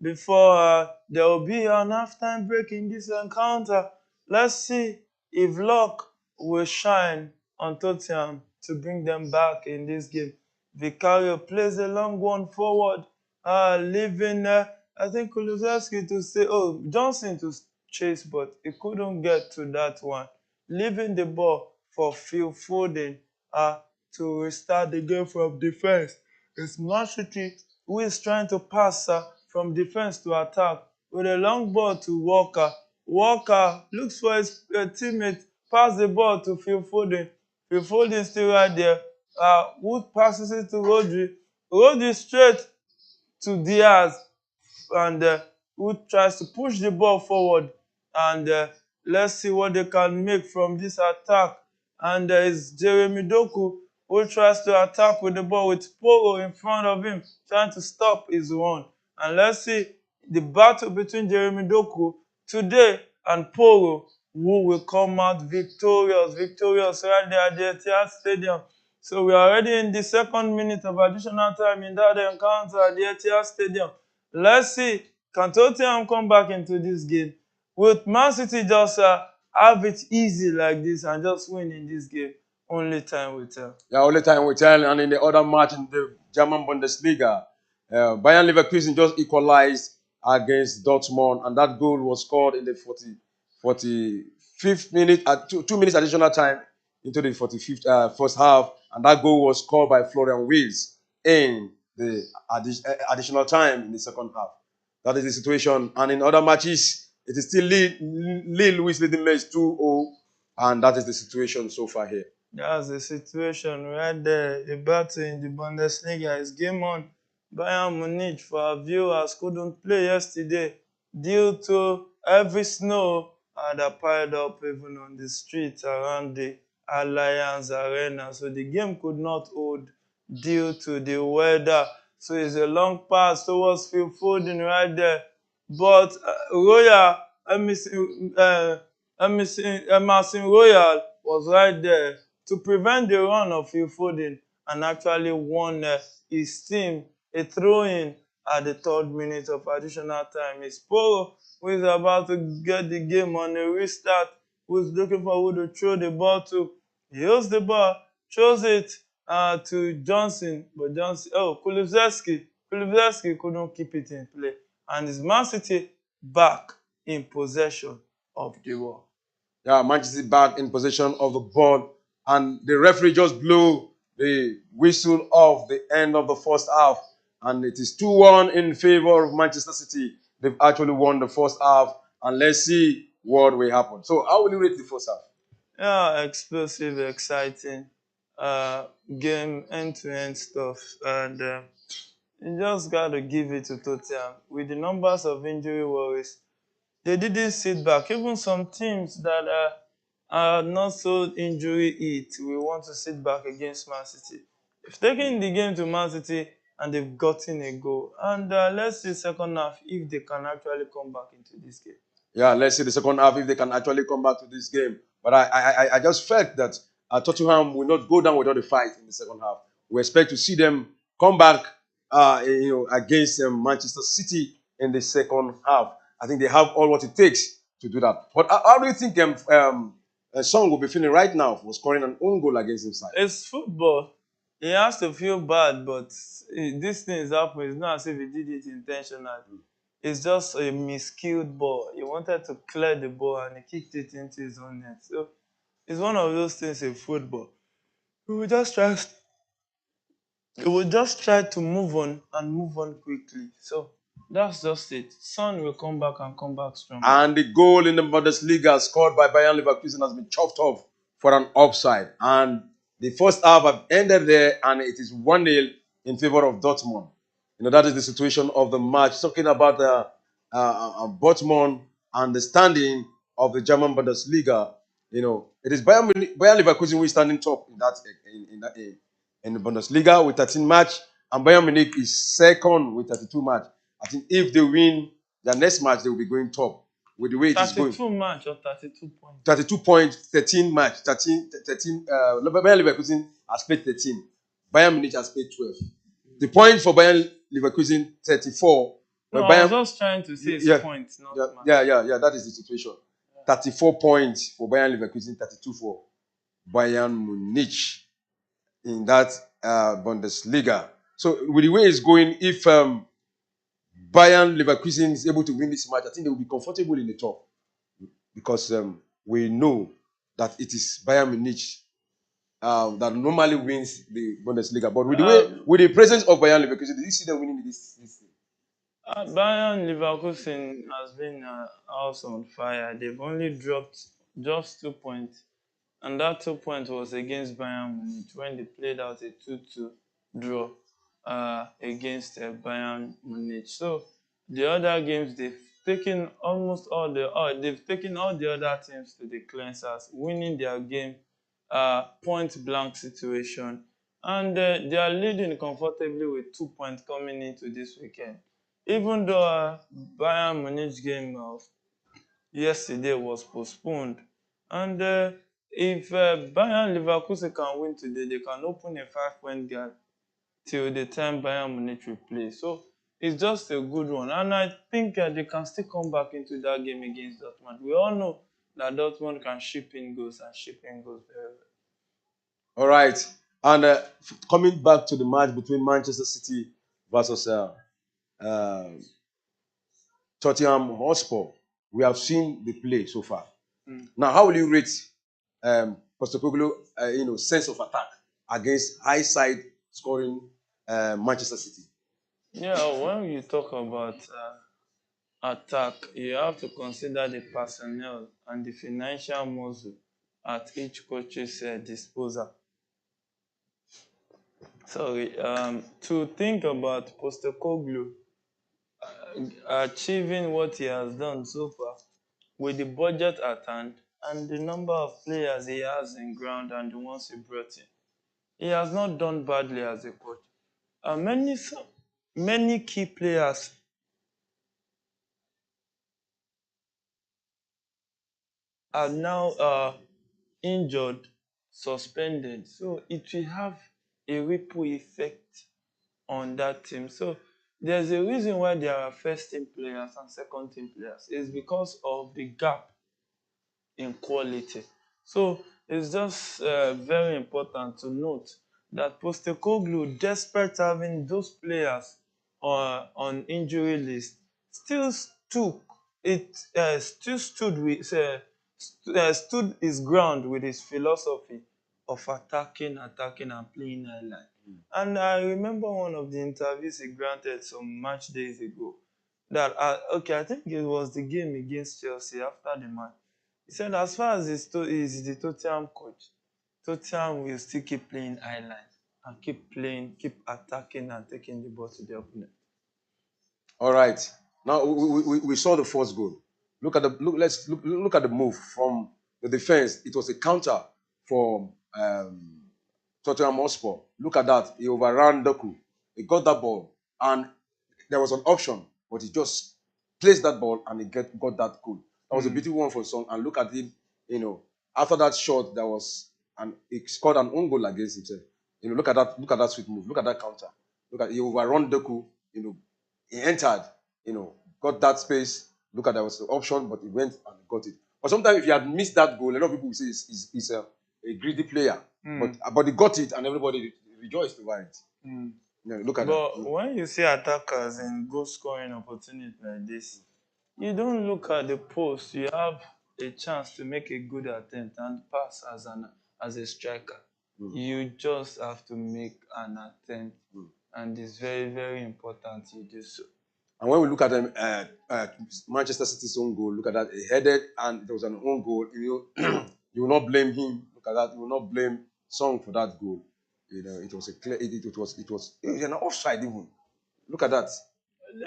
before there will be an halftime break in this encounter. Let's see if luck will shine on Tottenham to bring them back in this game. Vicario plays a long one forward, leaving, I think, Kulusevski to say, Johnson to chase, but he couldn't get to that one. Leaving the ball for Phil Foden to restart the game from defense. It's Man City who is trying to pass from defense to attack with a long ball to Walker. Walker looks for his teammate, pass the ball to Phil Foden. Phil Foden still right there. Wood passes it to Rodri. Rodri straight to Diaz, and who tries to push the ball forward, and let's see what they can make from this attack. And it's Jeremy Doku who tries to attack with the ball with Poro in front of him, trying to stop his run. And let's see the battle between Jeremy Doku today and Poro, who will come out victorious right there at the Etihad Stadium. So we are already in the 2nd minute of additional time in that encounter at the Etihad Stadium. Let's see, can Tottenham come back into this game? Will Man City just have it easy like this and just win in this game? Only time will tell. Yeah, only time will tell. And in the other match in the German Bundesliga, Bayern Leverkusen just equalized against Dortmund, and that goal was scored in the 45th minute, at 2 minutes additional time into the 45th first half, and that goal was scored by Florian Wirtz in the additional time in the second half. That is the situation. And in other matches, it is still Lille who is leading match 2-0, and that is the situation so far here. That's the situation right there. The battle in the Bundesliga is game on. Bayern Munich, for our viewers, couldn't play yesterday due to heavy snow that piled up even on the streets around the Allianz Arena. So the game could not hold due to the weather. So it's a long pass towards Phil Foden right there. But Royal, Emerson Royal was right there to prevent the run of Phil Foden and actually won his team a throw-in at the 3rd minute of additional time. It's Poro who is about to get the game on a restart, who's looking for who to throw the ball to. He holds the ball, throws it to Johnson, but Kulusevski couldn't keep it in play, and it's Man City back in possession of the ball. Yeah, Manchester City back in possession of the ball, and the referee just blew the whistle of the end of the first half, and it is 2-1 in favor of Manchester City. They've actually won the first half, and let's see what will happen. So, how will you rate the first half? Yeah, explosive, exciting game, end-to-end stuff, and you just gotta give it to Tottenham. With the numbers of injury worries, they didn't sit back. Even some teams that are not so injury hit will want to sit back against Man City. They've taken the game to Man City and they've gotten a goal. And let's see second half if they can actually come back into this game. Yeah, let's see the second half if they can actually come back to this game. But I just felt that Tottenham will not go down without a fight in the second half. We expect to see them come back, against Manchester City in the second half. I think they have all what it takes to do that. But how do you think Son will be feeling right now for scoring an own goal against his side? It's football. He has to feel bad, but this thing is happening. It's not as if he did it intentionally. It's just a miskilled ball. He wanted to clear the ball and he kicked it into his own net. So it's one of those things in football. We will just try to move on and move on quickly. So that's just it. Son will come back and come back stronger. And the goal in the Bundesliga scored by Bayern Leverkusen has been chopped off for an offside. And the first half have ended there, and it is 1-0 in favor of Dortmund. That is the situation of the match. Talking about Dortmund and the standing of the German Bundesliga, it is Bayern Leverkusen who is standing top in the Bundesliga with 13 match, and Bayern Munich is second with 32 match. I think if they win their next match, they will be going top with the way it is going. 32 match or 32 points? 32 points, 13 match, 13. Bayern Leverkusen has played 13. Bayern Munich has played 12. The point for Bayern Leverkusen, 34. No, Bayern, I was just trying to say it's points, not match. Yeah, that is the situation. 34 points for Bayern Leverkusen, 32 for Bayern Munich in that Bundesliga. So with the way it's going, if Bayern Leverkusen is able to win this match, I think they will be comfortable in the top, because we know that it is Bayern Munich that normally wins the Bundesliga. But with the presence of Bayern Leverkusen, did you see them winning this thing? Bayern Leverkusen has been house on fire. They've only dropped just 2 points, and that 2 points was against Bayern Munich when they played out a 2-2 draw against Bayern Munich. So the other games they've taken all the other teams to the cleansers, winning their game point blank situation, and they are leading comfortably with 2 points coming into this weekend. Even though Bayern Munich game of yesterday was postponed, and if Bayern Leverkusen can win today, they can open a 5-point gap till the time Bayern Munich will play. So it's just a good one, and I think they can still come back into that game against Dortmund. We all know that Dortmund can ship in goals very well. All right. And coming back to the match between Manchester City versus Tottenham Hotspur, we have seen the play so far. Now, how will you rate Postecoglou, sense of attack against high side scoring Manchester City? Yeah, when you talk about attack, you have to consider the personnel and the financial muscle at each coach's disposal. To think about Postecoglou achieving what he has done so far with the budget at hand and the number of players he has in ground and the ones he brought in, he has not done badly as a coach. many key players are now injured, suspended. So it will have a ripple effect on that team. So there's a reason why there are first team players and second team players. It's because of the gap in quality. So it's just very important to note that Postecoglou, despite having those players on injury list, still stood still stood his ground with his philosophy of attacking, and playing highline. And I remember one of the interviews he granted some match days ago that okay, I think it was the game against Chelsea after the match. He said, as far as he's the Tottenham coach, Tottenham will still keep playing highline and keep playing, keep attacking and taking the ball to the opponent. All right. Now we saw the first goal. Look at the look. Let's look at the move from the defense. It was a counter for Tottenham Hotspur. Look at that. He overran Doku. He got that ball, and there was an option, but he just placed that ball and he got that goal. That was a beautiful one for Son. And look at him. After that shot, there was and he scored an own goal against himself. Look at that. Look at that sweet move. Look at that counter. Look at he overrun Doku. He entered, got that space. Look at there was the option, but he went and got it. But sometimes if he had missed that goal, a lot of people will say he's a greedy player. But he got it and everybody rejoiced over it. Look at But that. when you see attackers in goal scoring opportunity like this, you don't look at the post. You have a chance to make a good attempt and pass as a striker. You just have to make an attempt, and it's very, very important you do so. And when we look at them, Manchester City's own goal, look at that. He headed and there was an own goal. You will not blame him. Look at that. You will not blame Song for that goal. It was a clear. It was an offside even. Look at that.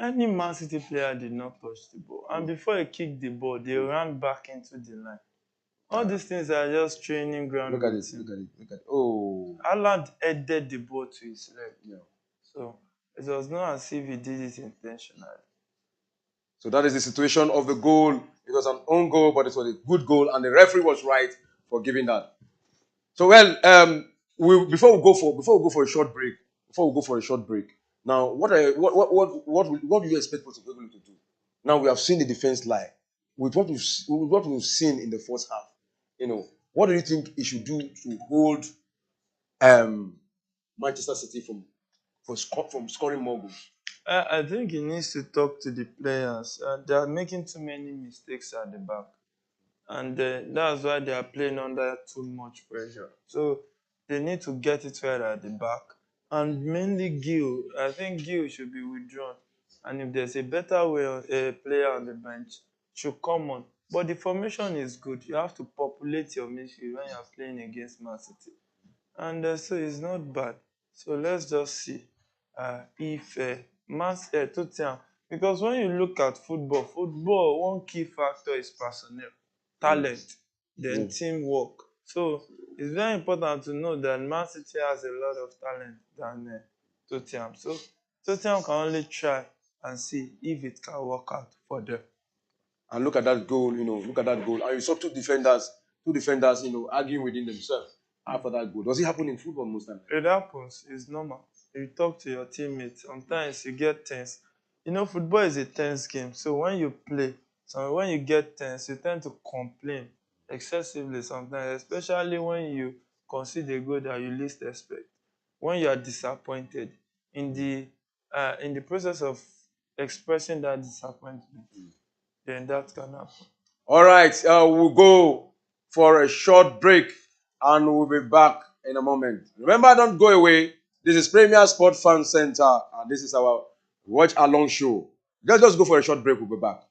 Any Man City player did not touch the ball, and before he kicked the ball, they ran back into the line. All these things are just training ground. Look at it. Look at it. Look at it. Oh. Haaland headed the ball to his leg. Yeah. So it was not as if he did it intentionally. So that is the situation of the goal. It was an own goal, but it was a good goal, and the referee was right for giving that. So before we go for a short break, now what do you expect Postecoglou to do? Now we have seen the defense lie with what we've seen in the first half. What do you think he should do to hold Manchester City from scoring more goals? I think he needs to talk to the players. They are making too many mistakes at the back, and that's why they are playing under too much pressure. So they need to get it right at the back, and mainly Gil. I think Gil should be withdrawn, and if there's a better way, a player on the bench should come on. But the formation is good. You have to populate your midfield when you are playing against Man City, and so it's not bad. So let's just see if Tottenham, because when you look at football, one key factor is personnel, talent, then teamwork. So it's very important to know that Man City has a lot of talent than Tottenham. So Tottenham can only try and see if it can work out for them. And look at that goal, look at that goal. And you saw two defenders, arguing within themselves after that goal. Does it happen in football most times? It happens. It's normal. You talk to your teammates. Sometimes you get tense. Football is a tense game. So when you play, so when you get tense, you tend to complain excessively sometimes, especially when you concede a goal that you least expect. When you are disappointed in the process of expressing that disappointment, then that can happen. All right, we'll go for a short break and we'll be back in a moment. Remember, don't go away. This is Premier Sport Fan Center and this is our Watch Along show. Let's just go for a short break. We'll be back.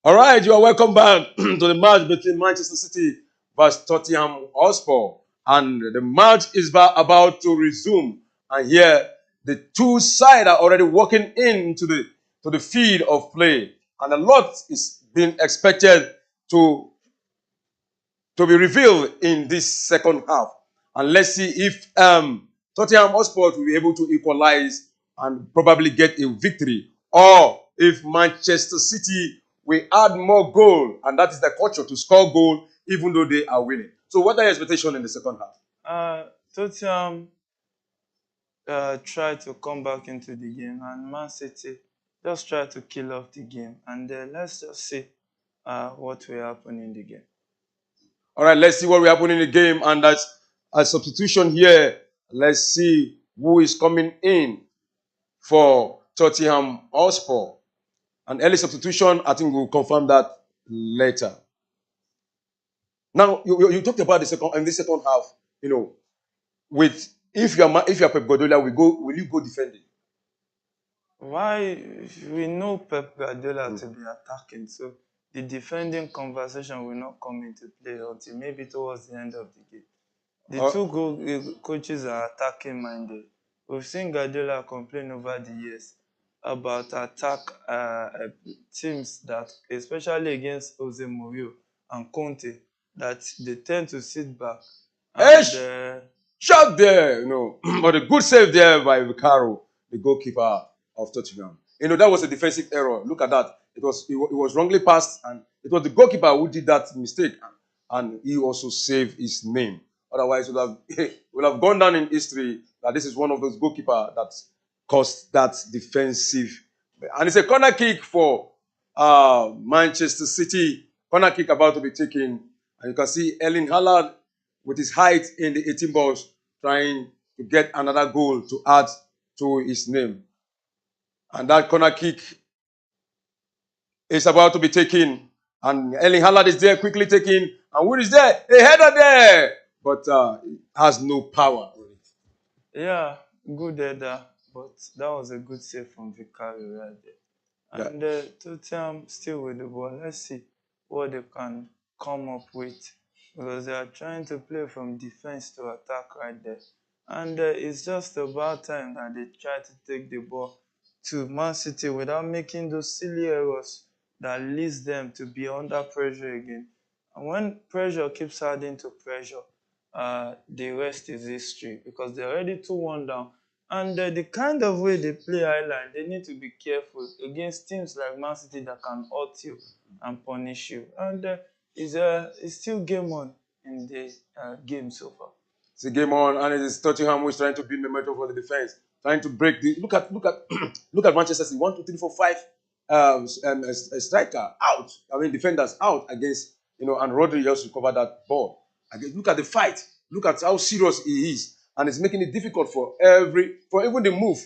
All right, you are welcome back to the match between Manchester City versus Tottenham Hotspur. And the match is about to resume. And here, the two sides are already walking into the field of play. And a lot is being expected to to be revealed in this second half. And let's see if Tottenham Hotspur will be able to equalize and probably get a victory, or if Manchester City will add more goal, and that is the culture to score goal even though they are winning. So, what are your expectations in the second half? Tottenham try to come back into the game, and Man City just try to kill off the game. And let's just see what will happen in the game. All right, let's see what will happen in the game, and that's a substitution here. Let's see who is coming in for Tottenham Hotspur. An early substitution, I think we'll confirm that later. Now, you talked about the second in the second half. You know, with if you're Pep Guardiola, will you go defending? Why we know Pep Guardiola to be attacking, so the defending conversation will not come into play until maybe towards the end of the game. The Uh, two coaches are attacking minded. We've seen Guardiola complain over the years about attack teams that, especially against Jose Mourinho and Conte, that they tend to sit back and Esh, shot there, but a good save there by Vicaro, the goalkeeper of Tottenham. That was a defensive error. Look at that. It was wrongly passed, and it was the goalkeeper who did that mistake, and he also saved his name. Otherwise, would have gone down in history that this is one of those goalkeeper that caused that defensive. And it's a corner kick for Manchester City. Corner kick about to be taken, and you can see Erling Haaland with his height in the 18 balls, trying to get another goal to add to his name. And that corner kick is about to be taken. And Erling Haaland is there, quickly taking. And who is there? A header there! But it has no power on it. yeah, good header, but that was a good save from Vicario right there. Yeah. And Tottenham still with the ball. Let's see what they can come up with, because they are trying to play from defense to attack right there. And it's just about time that they try to take the ball to Man City without making those silly errors that leads them to be under pressure again. And when pressure keeps adding to pressure, the rest is history, because they're already 2-1 down. And the kind of way they play highline, they need to be careful against teams like Man City that can hurt you and punish you. And it's still game on in the game so far. It's a game on, and it is Tottenham who is trying to build momentum for the defense, trying to break the. Look at look at Manchester City. 1, 2, 3, 4, 5 a striker out. I mean defenders out against and Rodri just recovered that ball. Again, look at the fight. Look at how serious he is, and it's making it difficult for even the move.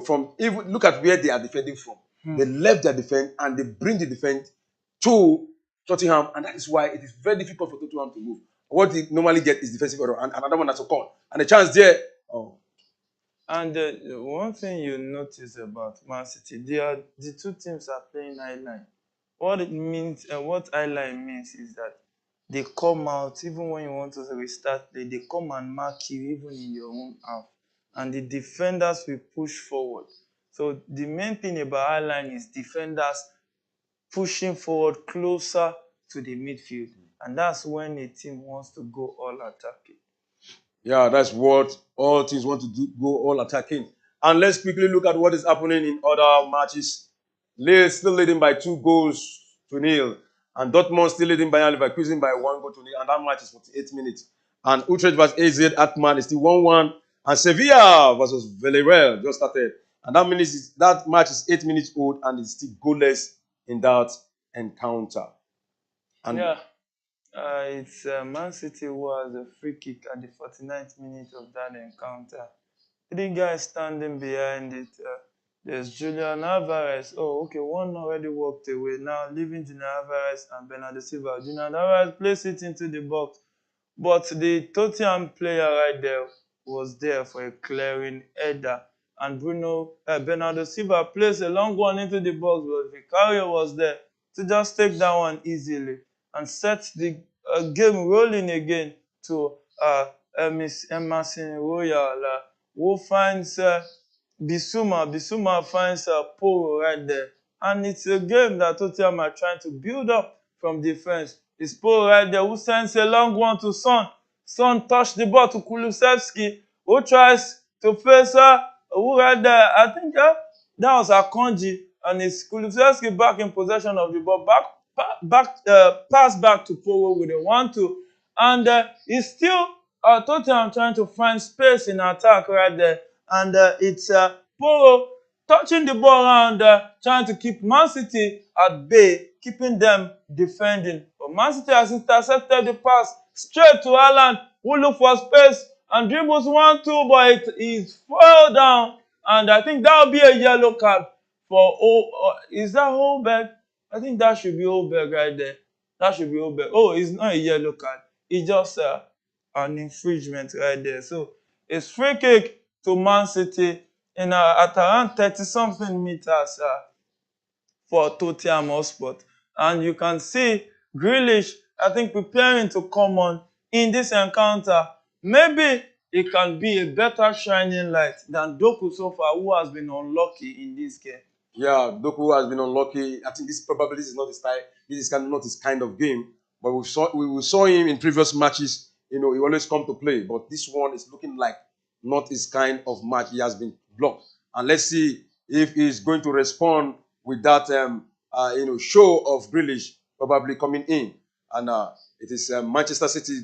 From even look at where they are defending from. They left their defense and they bring the defense to Tottenham, and that is why it is very difficult for Tottenham to move. What they normally get is defensive error, and another one has occurred. And the chance there. Oh, And one thing you notice about Man City, the two teams are playing highline. What it means and what highline means is that they come out even when you want to restart play, they come and mark you even in your own half, and the defenders will push forward. So the main thing about highline is defenders pushing forward closer to the midfield, and that's when a team wants to go all attacking. yeah, that's what all teams want to do, go all attacking. And let's quickly look at what is happening in other matches. Lille still leading by 2 goals to nil. And Dortmund still leading by Leverkusen by 1 goal to nil. And that match is 48 minutes. And Utrecht vs AZ Atman is still 1-1. And Sevilla versus Villarreal just started. And that match is 8 minutes old and it's still goalless in that encounter. And Yeah. It's Man City who has a free kick at the 49th minute of that encounter. Three guys standing behind it. There's Julian Alvarez. Oh, okay, one already walked away. Now leaving Julian Alvarez and Bernardo Silva. Julian Alvarez plays it into the box, but the Tottenham player right there was there for a clearing header. And Bernardo Silva plays a long one into the box, but Vicario was there to just take that one easily and set the game rolling again to Miss Emerson Royal, who finds Bissouma. Bissouma finds Poro right there. And it's a game that Tottenham are trying to build up from defense. It's Poro right there who sends a long one to Son. Son touched the ball to Kulusevski, who tries to face who right there. I think that was Akonji, and it's Kulusevski back in possession of the ball. Pass back to Poro with a 1-2. And it's still Tottenham trying to find space in attack right there. And it's Poro touching the ball around, trying to keep Man City at bay, keeping them defending. But Man City has intercepted the pass straight to Haaland, who look for space and dribbles 1-2, but it is fell down. And I think that will be a yellow card for is that Holberg? I think that should be Holberg right there. That should be Holberg. Oh, it's not a yellow card. It's just an infringement right there. So it's free kick to Man City in at around 30 something meters for Tottenham Hotspur. And you can see Grealish, I think, preparing to come on in this encounter. Maybe it can be a better shining light than Doku so far, who has been unlucky in this game. Yeah, Doku has been unlucky. I think this is not his style. This is not his kind of game. But we saw him in previous matches. He always come to play. But this one is looking like not his kind of match. He has been blocked, and let's see if he's going to respond with that show of Grealish probably coming in. And it is Manchester City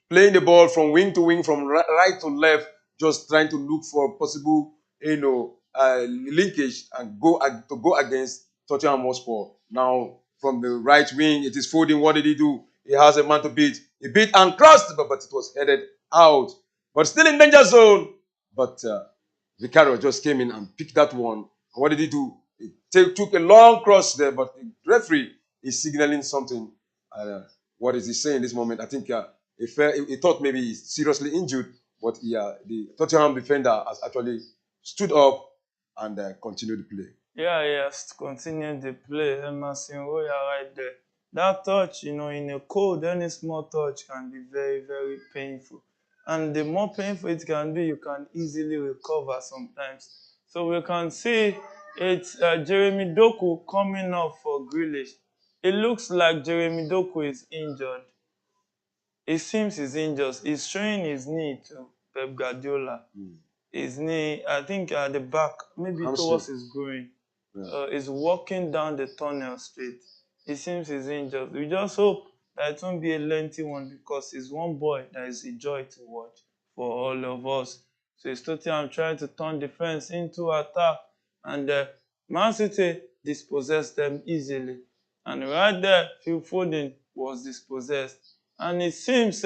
playing the ball from wing to wing, from right to left, just trying to look for possible, linkage and go against Tottenham Hotspur. Now, from the right wing, it is Foden. What did he do? He has a man to beat. He beat and crossed, but it was headed out. But still in danger zone. But Vicario just came in and picked that one. And what did he do? He took a long cross there, but the referee is signaling something. What is he saying in this moment? I think he thought maybe he's seriously injured, but the Tottenham defender has actually stood up and continued the play. Yeah, yes, continue the play. Emerson Royal right there. That touch, in a cold, any small touch can be very, very painful. And the more painful it can be, you can easily recover sometimes. So we can see it's Jeremy Doku coming up for Grealish. It looks like Jeremy Doku is injured. It seems he's injured. He's showing his knee to Pep Guardiola. His knee, I think at the back, maybe towards his groin. Yeah. Is walking down the tunnel straight. It seems he's injured. We just hope that it won't be a lengthy one, because he's one boy that is a joy to watch for all of us. So it's Tottenham trying to turn defense into attack, and Man City dispossessed them easily. And right there, Phil Foden was dispossessed. And it seems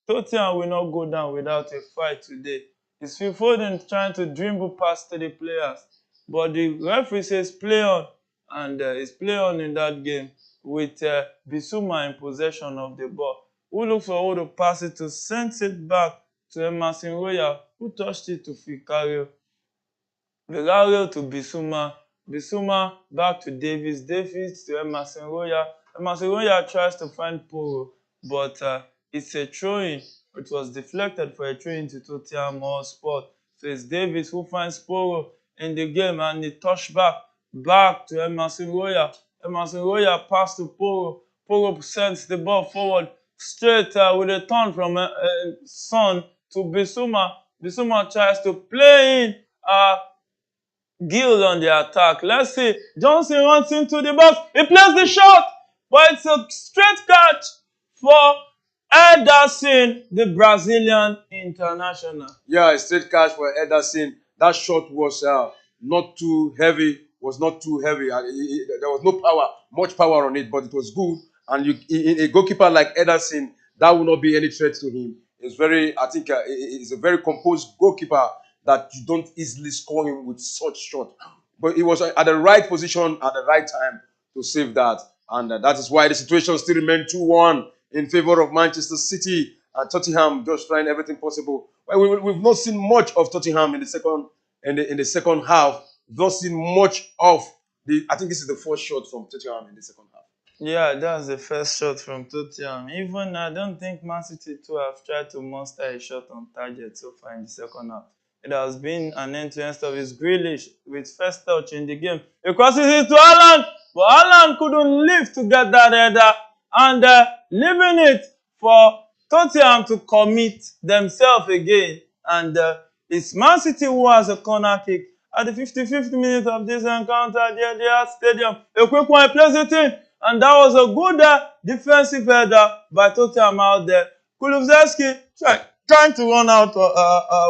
Tottenham will not go down without a fight today. It's Phil Foden trying to dribble past the players, but the referee says play on, and it's play on in that game with Bissouma in possession of the ball, who looks for who to pass it to, sends it back to Emerson Royal, who touched it to Vicario. Vicario to Bissouma. Bissouma back to Davis. Davis to Emerson Royal. Emerson Royal tries to find Poro, but it's a throw-in. It was deflected for a throw-in to Tottenham Hotspur. So it's Davis who finds Poro in the game, and he touched back to Emerson Royal. Emerson Royal passed to Poro. Poro sends the ball forward straight with a turn from Son to Bissouma. Bissouma tries to play in Gill on the attack. Let's see. Johnson runs into the box. He plays the shot, but it's a straight catch for Ederson, the Brazilian international. Yeah, a straight catch for Ederson. That shot was not too heavy. There was no much power on it, but it was good. And a goalkeeper like Ederson, that will not be any threat to him. I think it's a very composed goalkeeper that you don't easily score him with such shot. But he was at the right position at the right time to save that. And that is why the situation still remained 2-1 in favor of Manchester City, and Tottenham just trying everything possible. Well, we've not seen much of Tottenham in the second half. We've not seen much of I think this is the first shot from Tottenham in the second half. Yeah, that's the first shot from Tottenham. Even I don't think Man City too have tried to muster a shot on target so far in the second half. It has been an end-to-end stuff. It's Grealish with first touch in the game. He crosses it to Haaland, but Haaland couldn't live to get that header, and leaving it for Tottenham to commit themselves again. And it's Man City who has a corner kick at the 55th minute of this encounter at the Etihad Stadium. A quick one, he plays it in, and that was a good defensive header by Tottenham out there. Kulusevski trying to run out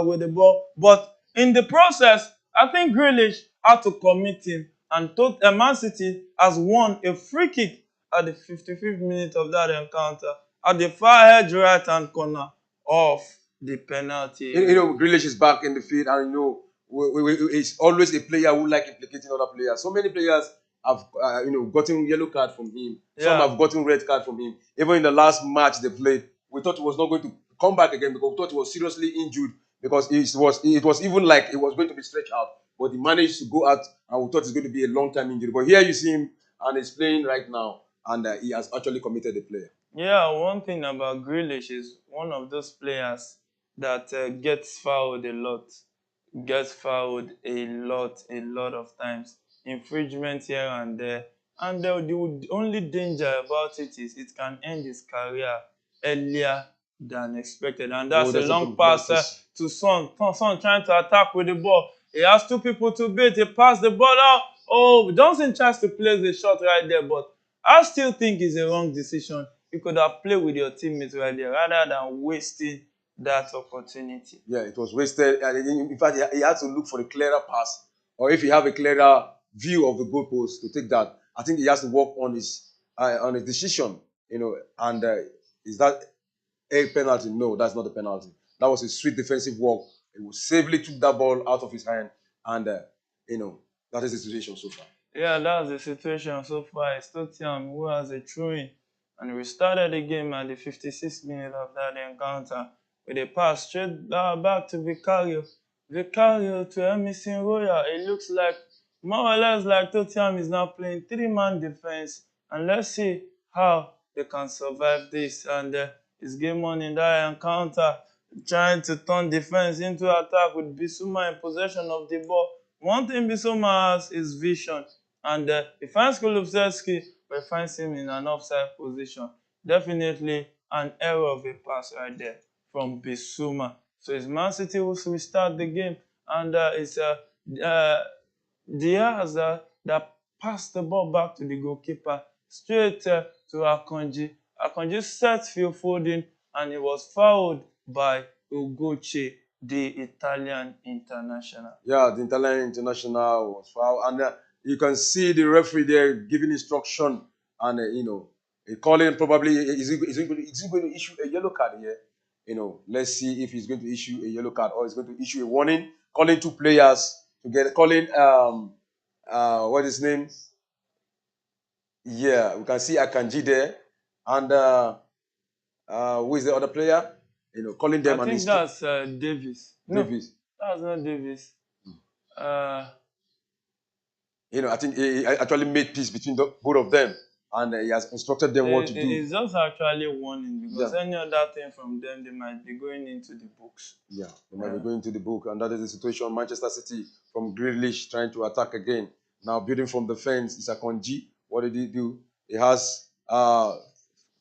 with the ball, but in the process, I think Grealish had to commit him, and Man City has won a free kick at the 55th minute of that encounter at the far edge right-hand corner of the penalty area. Grealish is back in the field, and he's always a player who like implicating other players. So many players have gotten yellow card from him. Some have gotten red card from him. Even in the last match they played, we thought he was not going to come back again because we thought he was seriously injured, because it was even like it was going to be stretched out. But he managed to go out, and we thought it's going to be a long-time injury. But here you see him, and he's playing right now, and he has actually committed the player. Yeah, one thing about Grealish is one of those players that gets fouled a lot. Gets fouled a lot of times. Infringement here and there. And the only danger about it is it can end his career earlier than expected. And that's a long pass to Son. Son trying to attack with the ball. He has two people to beat. He passed the ball out. Oh, Johnson tries to place the shot right there, but I still think it's a wrong decision. You could have played with your teammates right there rather than wasting that opportunity. Yeah, it was wasted. In fact, he had to look for a clearer pass, or if he have a clearer view of the goalpost to take that. I think he has to work on his decision. And is that a penalty? No, that's not a penalty. That was a sweet defensive work. He safely took that ball out of his hand, and that is the situation so far. Yeah, that's the situation so far. It's Tottenham who has a throw-in, and we started the game at the 56th minute of that encounter with a pass straight back to Vicario. Vicario to Emerson Royal. It looks like more or less like Tottenham is now playing three-man defense, and let's see how they can survive this. And it's game on in that encounter, trying to turn defense into attack with Bissouma in possession of the ball. One thing Bissouma has is vision, and he finds Kulusevski, but he finds him in an offside position. Definitely an error of a pass right there from Bissouma. So it's Man City who restart the game, and it's Diaz that passed the ball back to the goalkeeper, straight to Akanji. Akanji set Phil Foden, and he was fouled by Ugoche, the Italian international. Yeah, the Italian international was fouled, and you can see the referee there giving instruction, and calling probably is he going to issue a yellow card here? Let's see if he's going to issue a yellow card or he's going to issue a warning, calling two players together, calling what is his name? Yeah, we can see Akanji there, and who is the other player? Calling them. I think that's Davis. Davis. No, that's not Davis. I think he actually made peace between both of them, and he has instructed them what to do. It's just actually warning, because any other thing from them, they might be going into the books. Yeah, they might be going to the book, and that is the situation. Manchester City from Grealish trying to attack again. Now building from the fence is Akanji. What did he do? He has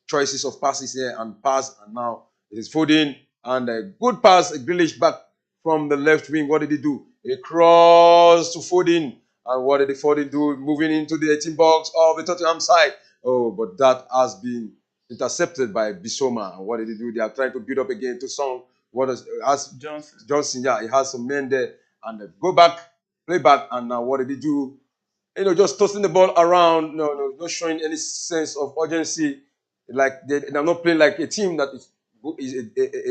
choices of passes here and pass, and now it is Foden, and a good pass, Grealish back from the left wing. What did he do? A cross to Foden, and what did the Foden do? Moving into the 18 box of the Tottenham side. Oh, but that has been intercepted by Bissouma. And what did he do? They are trying to build up again to Son. What has Johnson? Yeah, he has some men there, and go back, play back, and now what did he do? Just tossing the ball around. No, not showing any sense of urgency. Like they're not playing like a team that is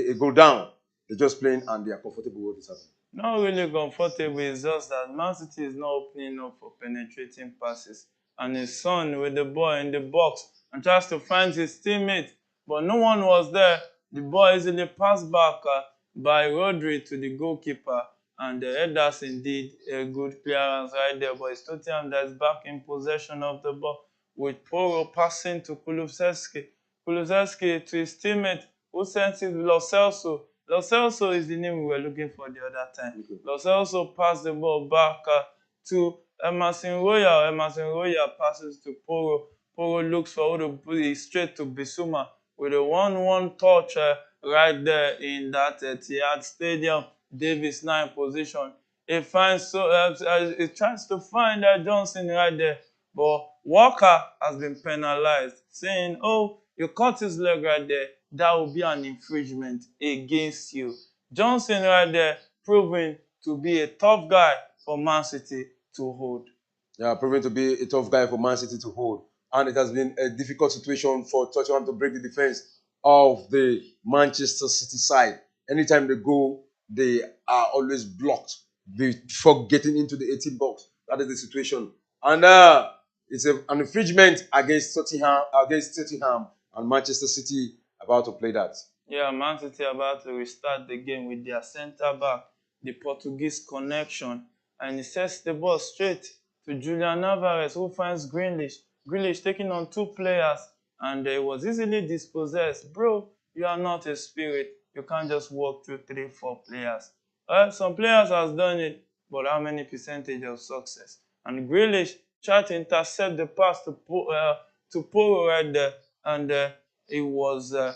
a goal down. They're just playing, and they are comfortable with this happening. Not really comfortable. It's just that Man City is not opening up for penetrating passes, and his son with the ball in the box and tries to find his teammate, but no one was there. The ball easily passed back by Rodri to the goalkeeper, and Ederson did a good clearance right there, but it's Tottenham that's back in possession of the ball with Poro passing to Kulusevski. Kulusevski to his teammate who sent it Lo Celso. Lo Celso is the name we were looking for the other time. Okay. Lo Celso passed the ball back to Emerson Royal. Emerson Royal passes to Poro. Poro looks for who to put it straight to Bissouma with a 1-1 touch right there in that Etihad Stadium. Davis now in position. He tries to find Johnson right there, but Walker has been penalized, saying, "Oh, you cut his leg right there. That will be an infringement against you." Johnson right there proving to be a tough guy for Man City to hold. Yeah, proven to be a tough guy for Man City to hold. And it has been a difficult situation for Tottenham to break the defense of the Manchester City side. Anytime they go, they are always blocked before getting into the 18 box. That is the situation. And it's an infringement against Tottenham and Manchester City about to play that. Yeah, Man City about to restart the game with their centre back, the Portuguese connection, and he sets the ball straight to Julian Alvarez, who finds Grealish. Grealish taking on two players, and he was easily dispossessed. Bro, you are not a spirit. You can't just walk through 3, 4 players. Some players has done it, but how many percentage of success? And Grealish tried to intercept the pass to Poro right there, and it was a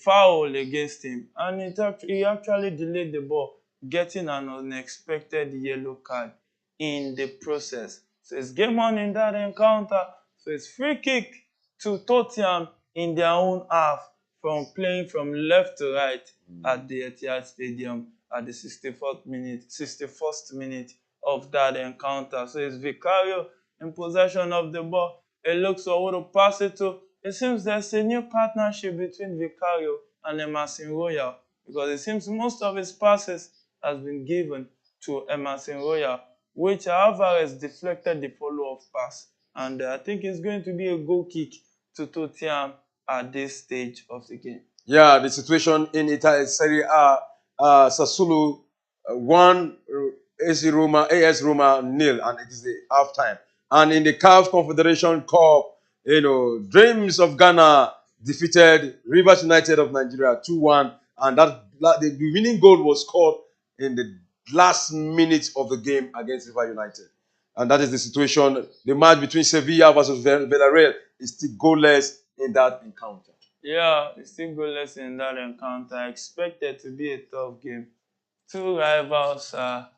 foul against him, and he actually delayed the ball, getting an unexpected yellow card in the process. So it's game on in that encounter. So it's free kick to Tottenham in their own half from playing from left to right at the Etihad Stadium at the 61st minute of that encounter. So it's Vicario in possession of the ball. It looks for who to pass it to. It seems there's a new partnership between Vicario and Emerson Royal, because it seems most of his passes has been given to Emerson Royal, which Alvarez deflected the follow-up pass. And I think it's going to be a goal kick to Tottenham at this stage of the game. Yeah, the situation in Italy, Serie A, Sassuolo 1, AS Roma 0, and it is the halftime. And in the CAF Confederation Cup, Dreams of Ghana defeated Rivers United of Nigeria 2-1, and the winning goal was scored in the last minute of the game against Rivers United. And that is the situation. The match between Sevilla versus Villarreal is still goalless in that encounter. Yeah, it's still goalless in that encounter. Expected to be a tough game. Two rivals are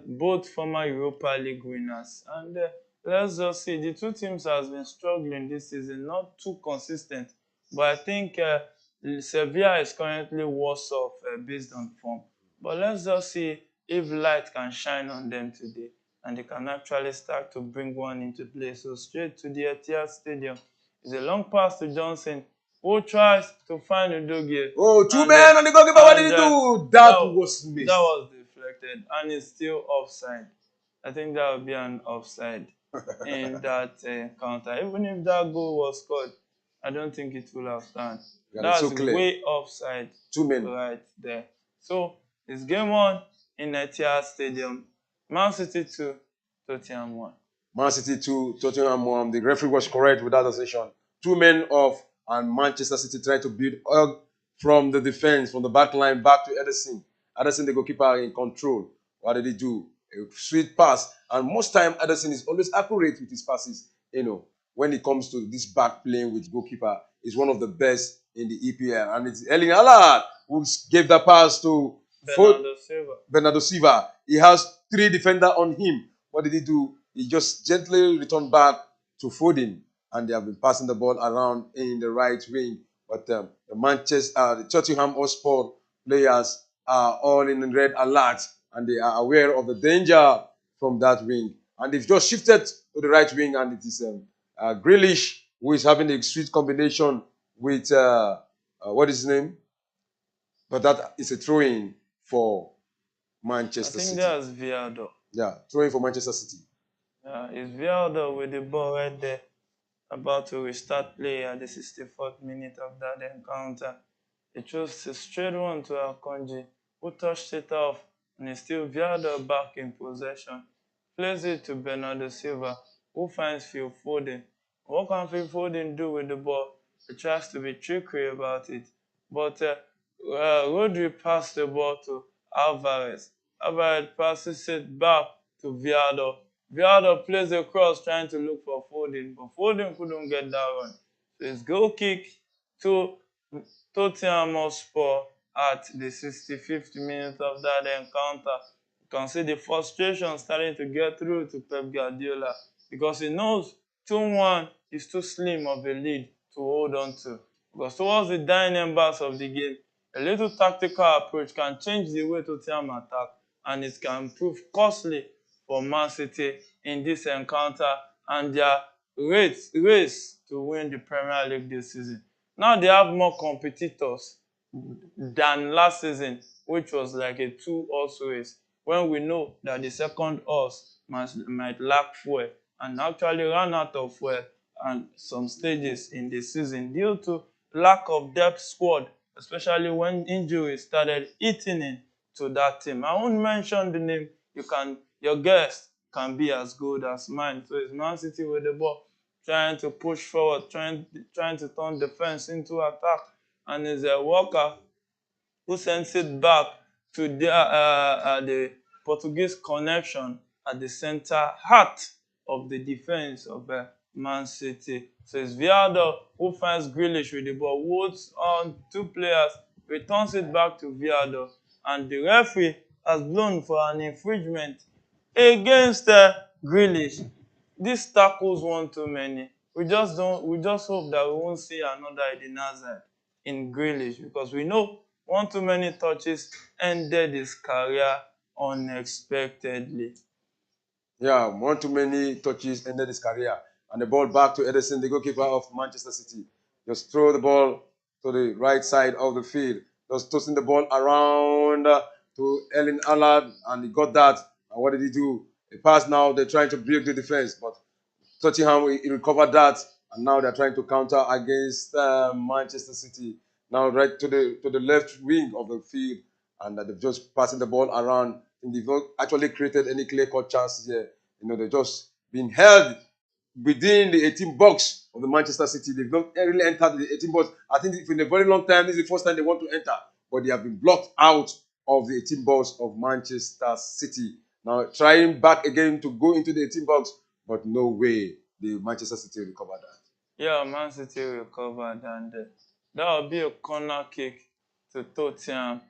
both former Europa League winners. And let's just see, the two teams has been struggling this season, not too consistent. But I think Sevilla is currently worse off based on form. But let's just see if light can shine on them today and they can actually start to bring one into play. So straight to the Etihad Stadium. It's a long pass to Johnson, who tries to find Udogie. Oh, two men on the goalkeeper. What did he do? That was missed. That was deflected, and it's still offside. I think that would be an offside in that encounter. Even if that goal was scored, I don't think it will have stand. Yeah, That's so clear. way offside. Two men right there. So it's game on in Etihad Stadium. Man City 2, Tottenham 1. Man City 2, Tottenham 1. The referee was correct with that decision. Two men off, and Manchester City tried to build up from the defense, from the back line back to Ederson. Ederson, the goalkeeper, in control. What did he do? A sweet pass. And most time, Ederson is always accurate with his passes. When it comes to this back playing with goalkeeper, he's one of the best in the EPL. And it's Erling Haaland who gave the pass to Bernardo Silva. He has 3 defenders on him. What did he do? He just gently returned back to Foden, and they have been passing the ball around in the right wing. But the Tottenham Hotspur players are all in red alert, and they are aware of the danger from that wing. And they've just shifted to the right wing, and it is Grealish who is having a sweet combination with what is his name? But that is a throw-in for Manchester City. I think that's Vialdo. Yeah, throw-in for Manchester City. It's Vialdo with the ball right there, about to restart play at the 64th minute of that encounter. It was a straight one to Akonji, who touched it off and it's still Viada back in possession. Plays it to Bernardo Silva, who finds Phil Foden. What can Phil Foden do with the ball? He tries to be trickery about it. But Rodri passed the ball to Alvarez. Alvarez passes it back to Viado. Viado plays a cross trying to look for Foden, but Foden couldn't get that run. So it's goal kick to Tottenham Hotspur at the 65th minute of that encounter. You can see the frustration starting to get through to Pep Guardiola because he knows 2-1 is too slim of a lead to hold on to. Because towards the dying embers of the game, a little tactical approach can change the way Tottenham attack, and it can prove costly for Man City in this encounter and their race to win the Premier League this season. Now they have more competitors than last season, which was like a two-horse race, when we know that the second horse might lack fuel and actually ran out of fuel at some stages in the season due to lack of depth squad, especially when injuries started eating into that team. I won't mention the name. Your guess can be as good as mine. So it's Man City with the ball, trying to push forward, trying to turn defense into attack, and it's a Walker who sends it back to the Portuguese connection at the center heart of the defense of Man City. So it's Vialdo who finds Grealish with the ball, holds on two players, returns it back to Vialdo, and the referee has blown for an infringement against Grealish. This tackles one too many. We just hope that we won't see another Eden Hazard in Grealish, because we know one too many touches ended his career unexpectedly. Yeah, one too many touches ended his career. And the ball back to Ederson, the goalkeeper of Manchester City. Just throw the ball to the right side of the field. Just tossing the ball around to Erling Haaland, and he got that. And what did he do? He passed now. They're trying to break the defense, but Tottenham he recovered that, and now they're trying to counter against Manchester City. Now right to the left wing of the field, and they're just passing the ball around. And they've not actually created any clear-cut chances here. They're just being held within the 18 box of the Manchester City. They've not really entered the 18 box. I think in a very long time, this is the first time they want to enter, but they have been blocked out of the 18 box of Manchester City. Now trying back again to go into the 18 box, but no way the Manchester City will recover that. Yeah, Man City recovered, and that will be a corner kick to Tottenham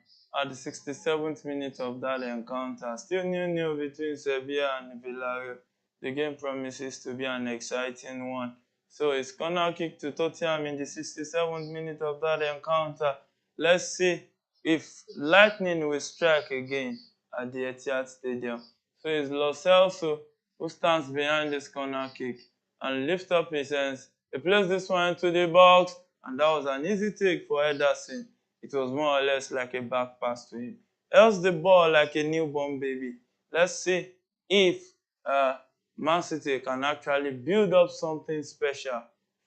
at the 67th minute of that encounter. Still 0-0 between Sevilla and Villarreal. The game promises to be an exciting one. So it's corner kick to Tottenham in the 67th minute of that encounter. Let's see if lightning will strike again at the Etihad Stadium. So it's Lo Celso who stands behind this corner kick and lifts up his hands. He plays this one into the box, and that was an easy take for Ederson. It was more or less like a back pass to him. Else the ball like a newborn baby. Let's see if Man City can actually build up something special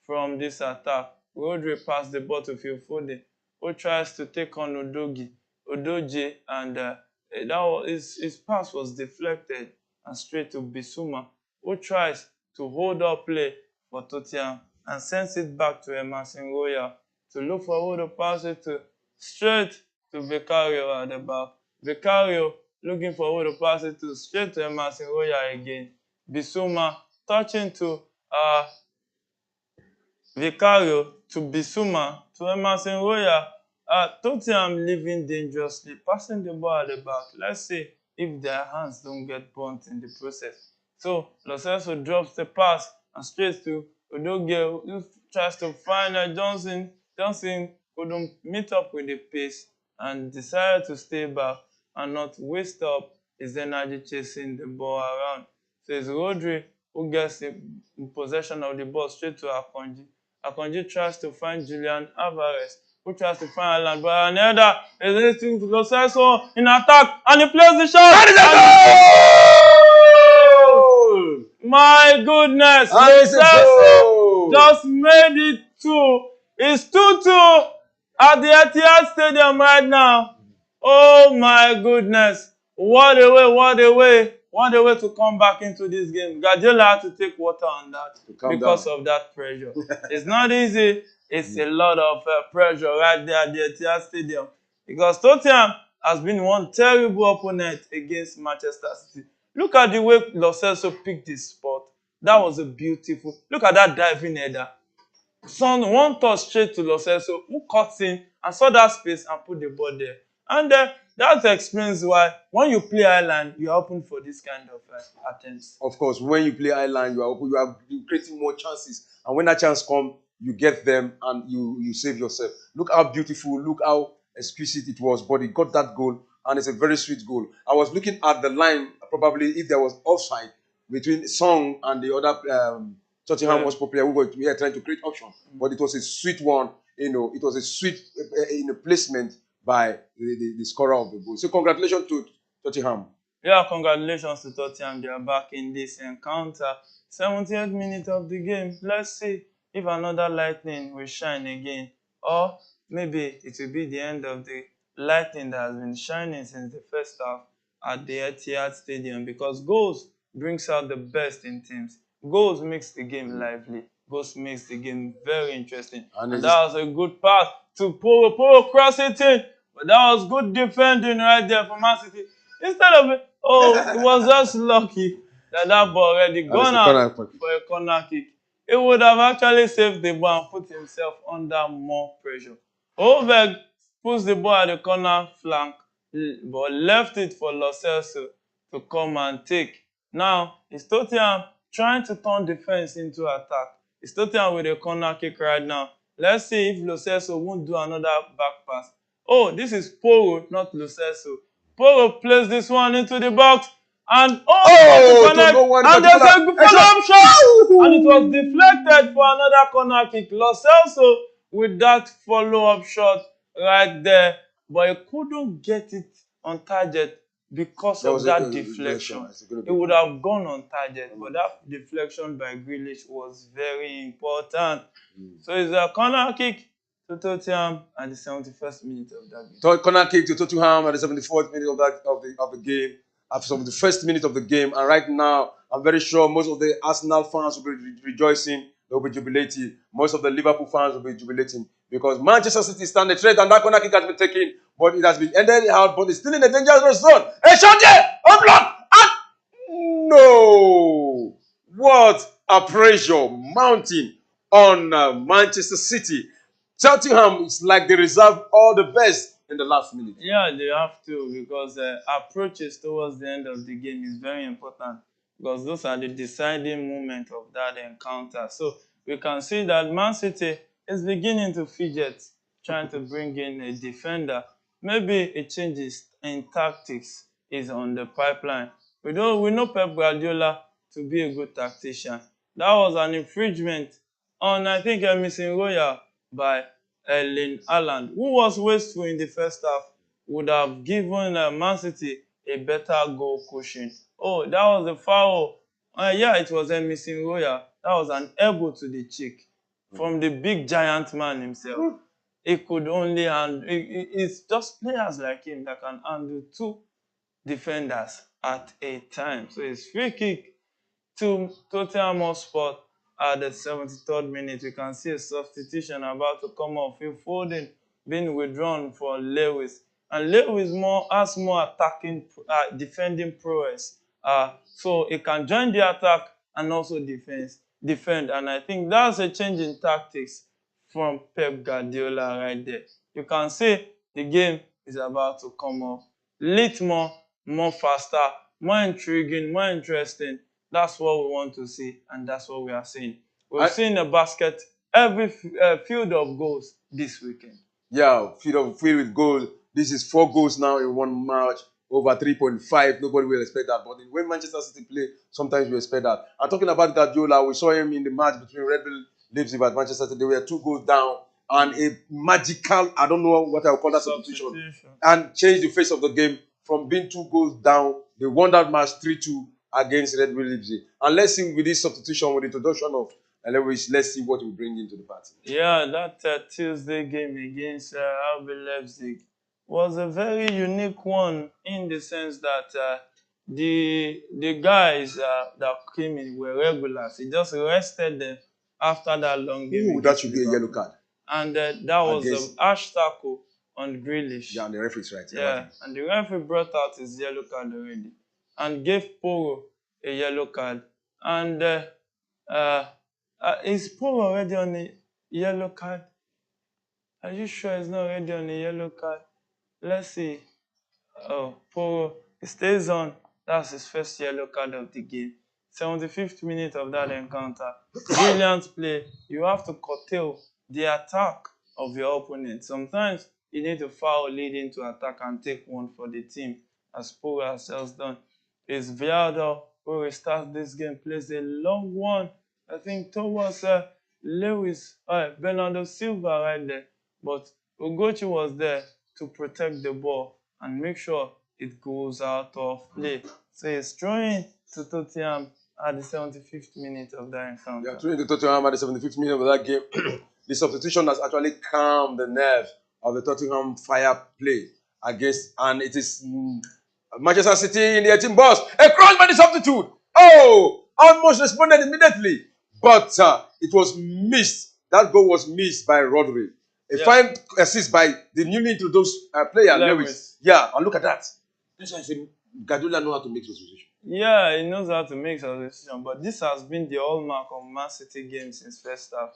from this attack. Rodri passed the ball to Phil Foden, who tries to take on Odoji, and his pass was deflected and straight to Bissouma, who tries to hold up play for Tottenham and sends it back to Emerson Royal to look for who to pass it to, straight to Vicario at the back. Vicario looking for who to pass it to, straight to Emerson Royal again. Bissouma touching to Vicario to Bissouma to Emerson Royal. Tottenham living dangerously, passing the ball at the back. Let's see if their hands don't get burnt in the process. So Lo Celso drops the pass and straight to Odogie, who tries to find Johnson. Johnson couldn't meet up with the pace and decided to stay back and not waste up his energy chasing the ball around. So it's Rodri who gets in possession of the ball straight to Akanji. Akanji tries to find Julian Alvarez, who tries to find Alan, but another is listening to Lo Celso in attack, and he plays the shot. And it's a goal! My goodness, And Lo it's a Celso goal! just made it 2. It's 2-2 at the Etihad Stadium right now. Oh my goodness. What a way to come back into this game. Guardiola had to take water on that To calm because down. of that pressure. It's not easy. It's a lot of pressure right there at the Etihad Stadium because Tottenham has been one terrible opponent against Manchester City. Look at the way Lo Celso picked this spot. That was a beautiful. Look at that diving header. One touch straight to Lo Celso, who cut in and saw that space and put the ball there. And that explains why when you play Ireland, you are open for this kind of attempts. Of course, when you play Ireland, you are creating more chances, and when that chance comes, you get them and you save yourself. Look how beautiful, look how exquisite it was, but he got that goal, and it's a very sweet goal. I was looking at the line, probably if there was offside between Song and the other Tottenham Hotspur player who were here trying to create option, but it was a sweet one. It was a sweet in a placement by the scorer of the goal. So congratulations to Tottenham. Yeah, congratulations to Tottenham. They are back in this encounter. 70th minute of the game. Let's see if another lightning will shine again. Or maybe it will be the end of the lightning that has been shining since the first half at the Etihad Stadium because goals brings out the best in teams. Goals makes the game lively. Goals makes the game very interesting. And that was a good pass to Poro. Poro cross it in. But that was good defending right there for Man City. Instead of it, it was just lucky that that ball already And it's gone a out corner kick. for a corner kick. He would have actually saved the ball and put himself under more pressure. Holberg puts the ball at the corner flank, but left it for Lo Celso to come and take. Now, it's Tottenham trying to turn defense into attack. It's Tottenham with a corner kick right now. Let's see if Lo Celso won't do another back pass. Oh, this is Poro, not Lo Celso. Poro plays this one into the box and to connect, no one and there's a particular follow-up shot and it was deflected for another corner kick. Lo Celso with that follow-up shot right there, but he couldn't get it on target because of that deflection. It would have gone on target, but that deflection by Grealish was very important. So it's a corner kick to Tottenham at the 71st minute of that game. Corner kick to Tottenham at the 74th minute of the game, after the first minute of the game. And right now, I'm very sure most of the Arsenal fans will be rejoicing. They'll be jubilating. Most of the Liverpool fans will be jubilating because Manchester City stand a threat and that corner kick has been taken, but it has been ended out. But it's still in a dangerous zone. A shot there, a block, and no! What a pressure mounting on Manchester City. Tottenham is like they reserve all the best in the last minute. Yeah, they have to because approaches towards the end of the game is very important because those are the deciding moments of that encounter. So we can see that Man City is beginning to fidget, trying to bring in a defender. Maybe a change in tactics is on the pipeline. We know Pep Guardiola to be a good tactician. That was an infringement on, I think, Emerson Royal by Erling Haaland, who was wasteful in the first half, would have given Man City a better goal cushion. Oh, that was a foul. Yeah, it was Emerson Royal. That was an elbow to the cheek from the big giant man himself. He could only handle. It's just players like him that can handle two defenders at a time. So it's free kick to Tottenham Hotspur at the 73rd minute. We can see a substitution about to come off. Phil Foden being withdrawn for Lewis. And Lewis has more attacking, defending prowess. So he can join the attack and also defend. And I think that's a change in tactics from Pep Guardiola right there. You can see the game is about to come off. Lit more faster, more intriguing, more interesting. That's what we want to see, and that's what we are seeing. We've seen a basket, every field of goals this weekend. Yeah, filled with goals. This is 4 goals now in one match, over 3.5. Nobody will expect that. But when Manchester City play, sometimes you expect that. And talking about Guardiola, we saw him in the match between Red Bull Leipzig and Manchester City. They were 2 goals down, and a magical, I don't know what I will call that substitution, and changed the face of the game from being 2 goals down. They won that match 3-2 against Red Bull Leipzig. And let's see with this substitution, with the introduction of Lewis, let's see what we bring into the party. Yeah, that Tuesday game against RB Leipzig was a very unique one in the sense that the guys that came in were regulars. He just rested them after that long game Ooh, that against should be a yellow Liverpool. card And that was a against. harsh tackle on Grealish. Yeah, and the referee's right. Yeah, Imagine. and the referee brought out his yellow card already and gave Poro a yellow card. And uh, is Poro already on a yellow card? Are you sure he's not already on a yellow card? Let's see. Oh, Poro, he stays on. That's his first yellow card of the game. 75th minute of that encounter. Brilliant play. You have to curtail the attack of your opponent. Sometimes you need to foul lead into attack and take one for the team, as Poro has just done. It's Vialdo who restarts this game, plays a long one, I think, towards Lewis, Bernardo Silva right there. But Ugochi was there to protect the ball and make sure it goes out of play. So it's throwing to Tottenham at the 75th minute of that encounter. Yeah, throwing to Tottenham at the 75th minute of that game. The substitution has actually calmed the nerve of the Tottenham fire play against, and it is Manchester City in the 18 box. A cross by the substitute. Oh, almost responded immediately, but it was missed. That goal was missed by Rodri. A fine assist by the newly introduced player, Lewis. Yeah, and look at that. That's why I say Guardiola knows how to make substitution. Yeah, he knows how to make substitution, but this has been the hallmark of Man City games since first half.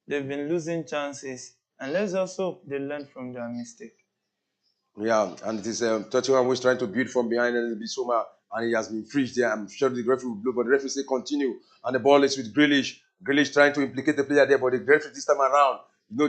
They've been losing chances, and let's just hope they learn from their mistake. Yeah, and it is Tottenham who is trying to build from behind a little bit Soma, and he has been freed there. I'm sure the referee will blow, but the referee say continue, and the ball is with Grealish. Grealish trying to implicate the player there, but the referee this time around,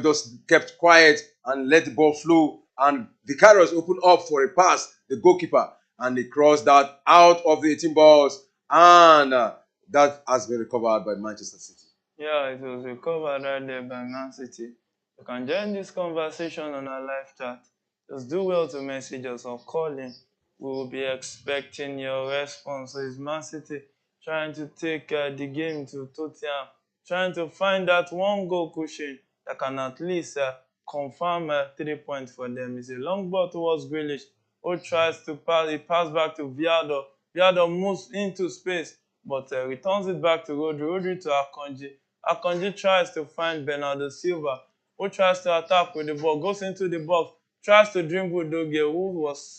just kept quiet and let the ball flow, and the carriers opened up for a pass, the goalkeeper, and they crossed that out of the 18 balls, and that has been recovered by Manchester City. Yeah, it was recovered right there by Man City. You can join this conversation on our live chat. Just do well to message us or call in. We will be expecting your response. So it's Man City trying to take the game to Tottenham, trying to find that one goal cushion that can at least confirm 3 points for them. It's a long ball towards Grealish, who tries to pass. He passes back to Vialdo. Vialdo moves into space, but returns it back to Rodri. Rodri to Akanji. Akanji tries to find Bernardo Silva, who tries to attack with the ball, goes into the box, tries to dribble Doge,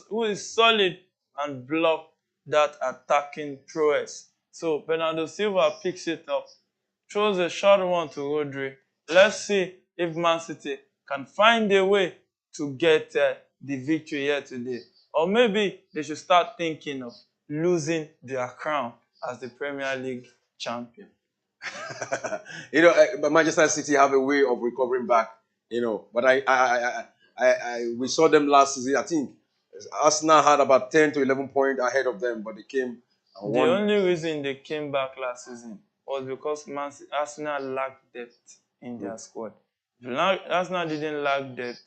who is solid and block that attacking prowess. So Bernardo Silva picks it up, throws a short one to Rodri. Let's see if Man City can find a way to get the victory here today. Or maybe they should start thinking of losing their crown as the Premier League champion. Manchester City have a way of recovering back. But we saw them last season. I think Arsenal had about 10 to 11 points ahead of them, but they came and The won. only reason they came back last season was because Arsenal lacked depth in their squad. If Arsenal didn't lack depth,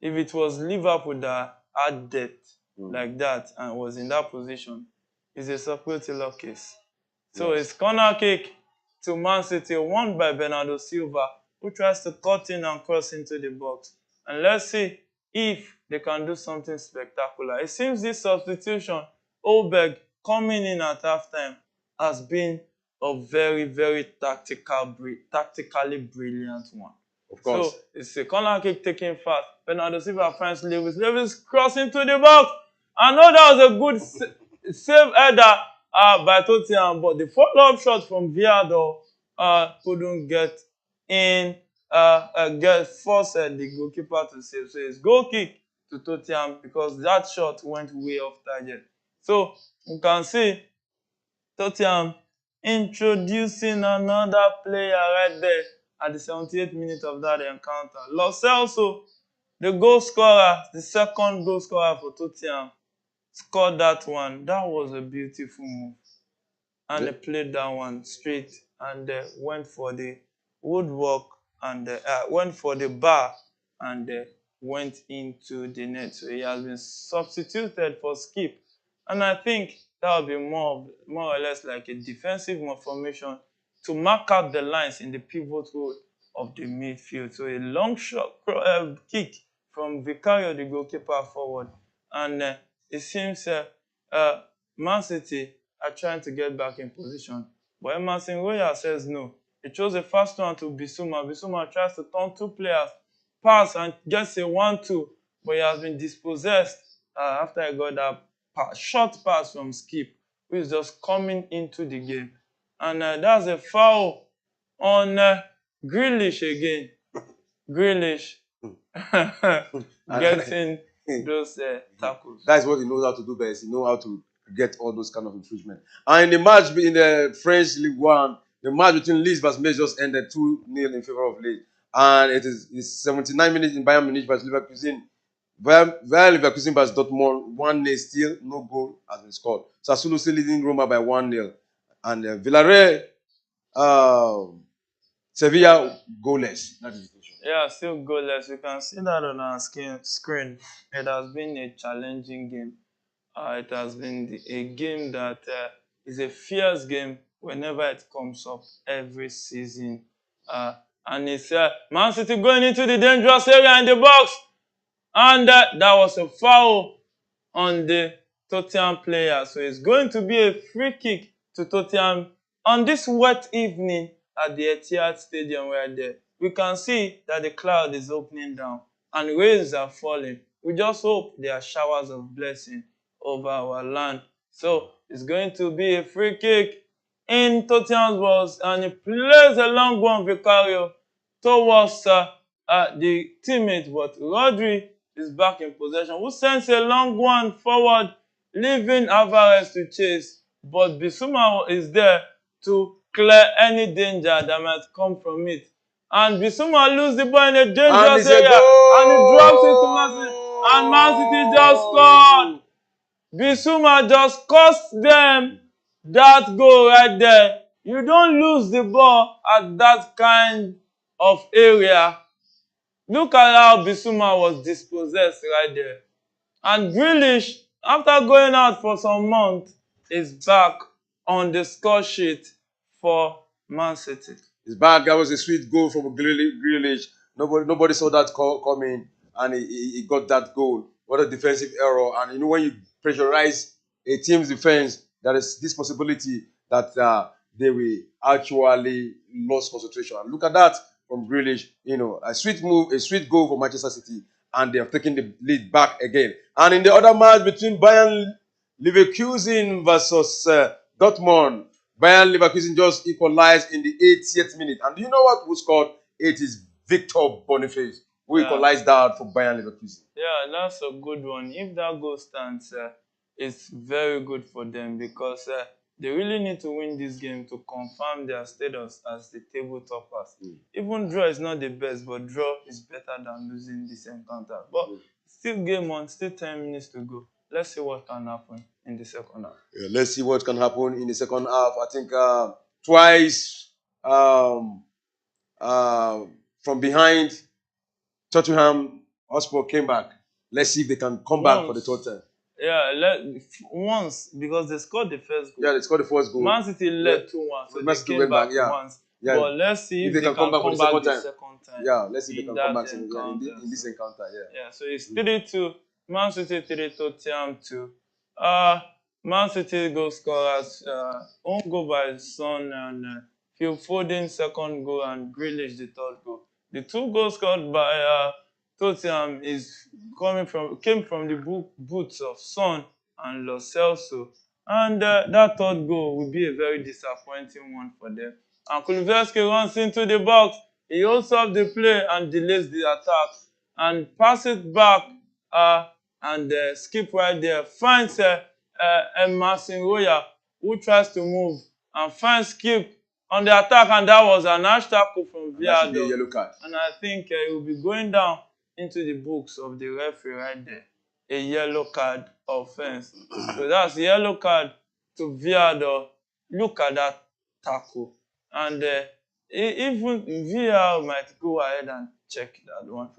if it was Liverpool that had depth like that and was in that position, it's a separate case. So it's corner kick to Man City, won by Bernardo Silva, who tries to cut in and cross into the box. And let's see if they can do something spectacular. It seems this substitution, Olberg coming in at halftime, has been a very, very tactically brilliant one. Of course. So it's a corner kick taken fast. Bernardo Silva finds Lewis. Lewis crossing to the box. I know that was a good save header by Tottenham, but the follow-up shot from Vialdo couldn't get in, force the goalkeeper to save. So it's goal kick to Tottenham because that shot went way off target. So you can see Tottenham introducing another player right there at the 78th minute of that encounter. Lo Celso, the goal scorer, the second goal scorer for Tottenham, scored that one. That was a beautiful move. And they played that one straight and went for the woodwork and went for the bar and went into the net. So he has been substituted for Skip. And I think that will be more or less like a defensive formation to mark out the lines in the pivot role of the midfield. So a long shot kick from Vicario, the goalkeeper, forward. And it seems uh, Man City are trying to get back in position. But Emerson Royal says no. He chose a fast one to Bissouma. Bissouma tries to turn two players, pass and gets a 1-2, but he has been dispossessed after he got that short pass from Skip, who is just coming into the game. And that's a foul on Grealish again. Grealish getting those tackles. That's what he knows how to do best. He knows how to get all those kind of infringement. And in the match in the French League One, the match between Leeds vs Metz just ended 2-0 in favor of Leeds. And it's 79 minutes in Bayern Munich vs Leverkusen. Bayern Leverkusen vs Dortmund, 1-0 still, no goal has been scored. Sassuolo still leading Roma by 1-0. And Villarreal, Sevilla goalless. That is the situation. Yeah, still goalless. You can see that on our screen. It has been a challenging game. It has been a game that is a fierce game whenever it comes up every season. And it's Man City going into the dangerous area in the box. And that was a foul on the Tottenham player. So it's going to be a free kick to Tottenham on this wet evening at the Etihad Stadium where we can see that the cloud is opening down and rains are falling. We just hope there are showers of blessing over our land. So it's going to be a free kick in Tottenham's balls, and he plays a long one, Vicario, towards the teammate, but Rodri is back in possession, who sends a long one forward, leaving Alvarez to chase, but Bissouma is there to clear any danger that might come from it. And Bissouma loses the ball in a dangerous area, and he drops it to Man City, and Man City just scored. Bissouma just cost them that goal right there. You don't lose the ball at that kind of area. Look at how Bissouma was dispossessed right there. And Grealish, after going out for some months, is back on the score sheet for Man City. He's back. That was a sweet goal from Grealish. Nobody saw that coming, and he got that goal. What a defensive error! And you know, when you pressurize a team's defense, there is this possibility that they will actually lose concentration. And look at that from Grealish. You know, a sweet move, a sweet goal for Manchester City, and they have taken the lead back again. And in the other match between Bayern Leverkusen versus Dortmund, Bayern Leverkusen just equalized in the 80th minute. And do you know what who scored? It is Victor Boniface who equalized that for Bayern Leverkusen. Yeah, that's a good one. If that goal stands, it's very good for them because they really need to win this game to confirm their status as the table toppers. Even draw is not the best, but draw is better than losing this encounter. But still game on, still 10 minutes to go. Let's see what can happen in the second half. Yeah, let's see what can happen in the second half. I think twice from behind, Tottenham Hotspur came back. Let's see if they can come back for the third time. Yeah, once, because they scored the first goal. Yeah, they scored the first goal. Man City led 2-1, so they came back once. Yeah. But let's see if they can come back the second time. Yeah, let's see if they can come back in this encounter. Yeah, so it's 3-2. Man City 3, Tottenham 2. Man City goal scorers, own goal by Son and Phil Foden second goal and Grealish the third goal. The 2 goals scored by Tottenham came from the boots of Son and Lo Celso. And that third goal will be a very disappointing one for them. And Kulusevski runs into the box. He holds up the play and delays the attack and passes back and Skip right there. Finds Emerson Royal, who tries to move and finds Skip on the attack, and that was an harsh tackle from Viado. And I think it will be going down into the books of the referee right there. A yellow card offense. So that's a yellow card to Viado. Look at that tackle. And even VR might go ahead and check that one.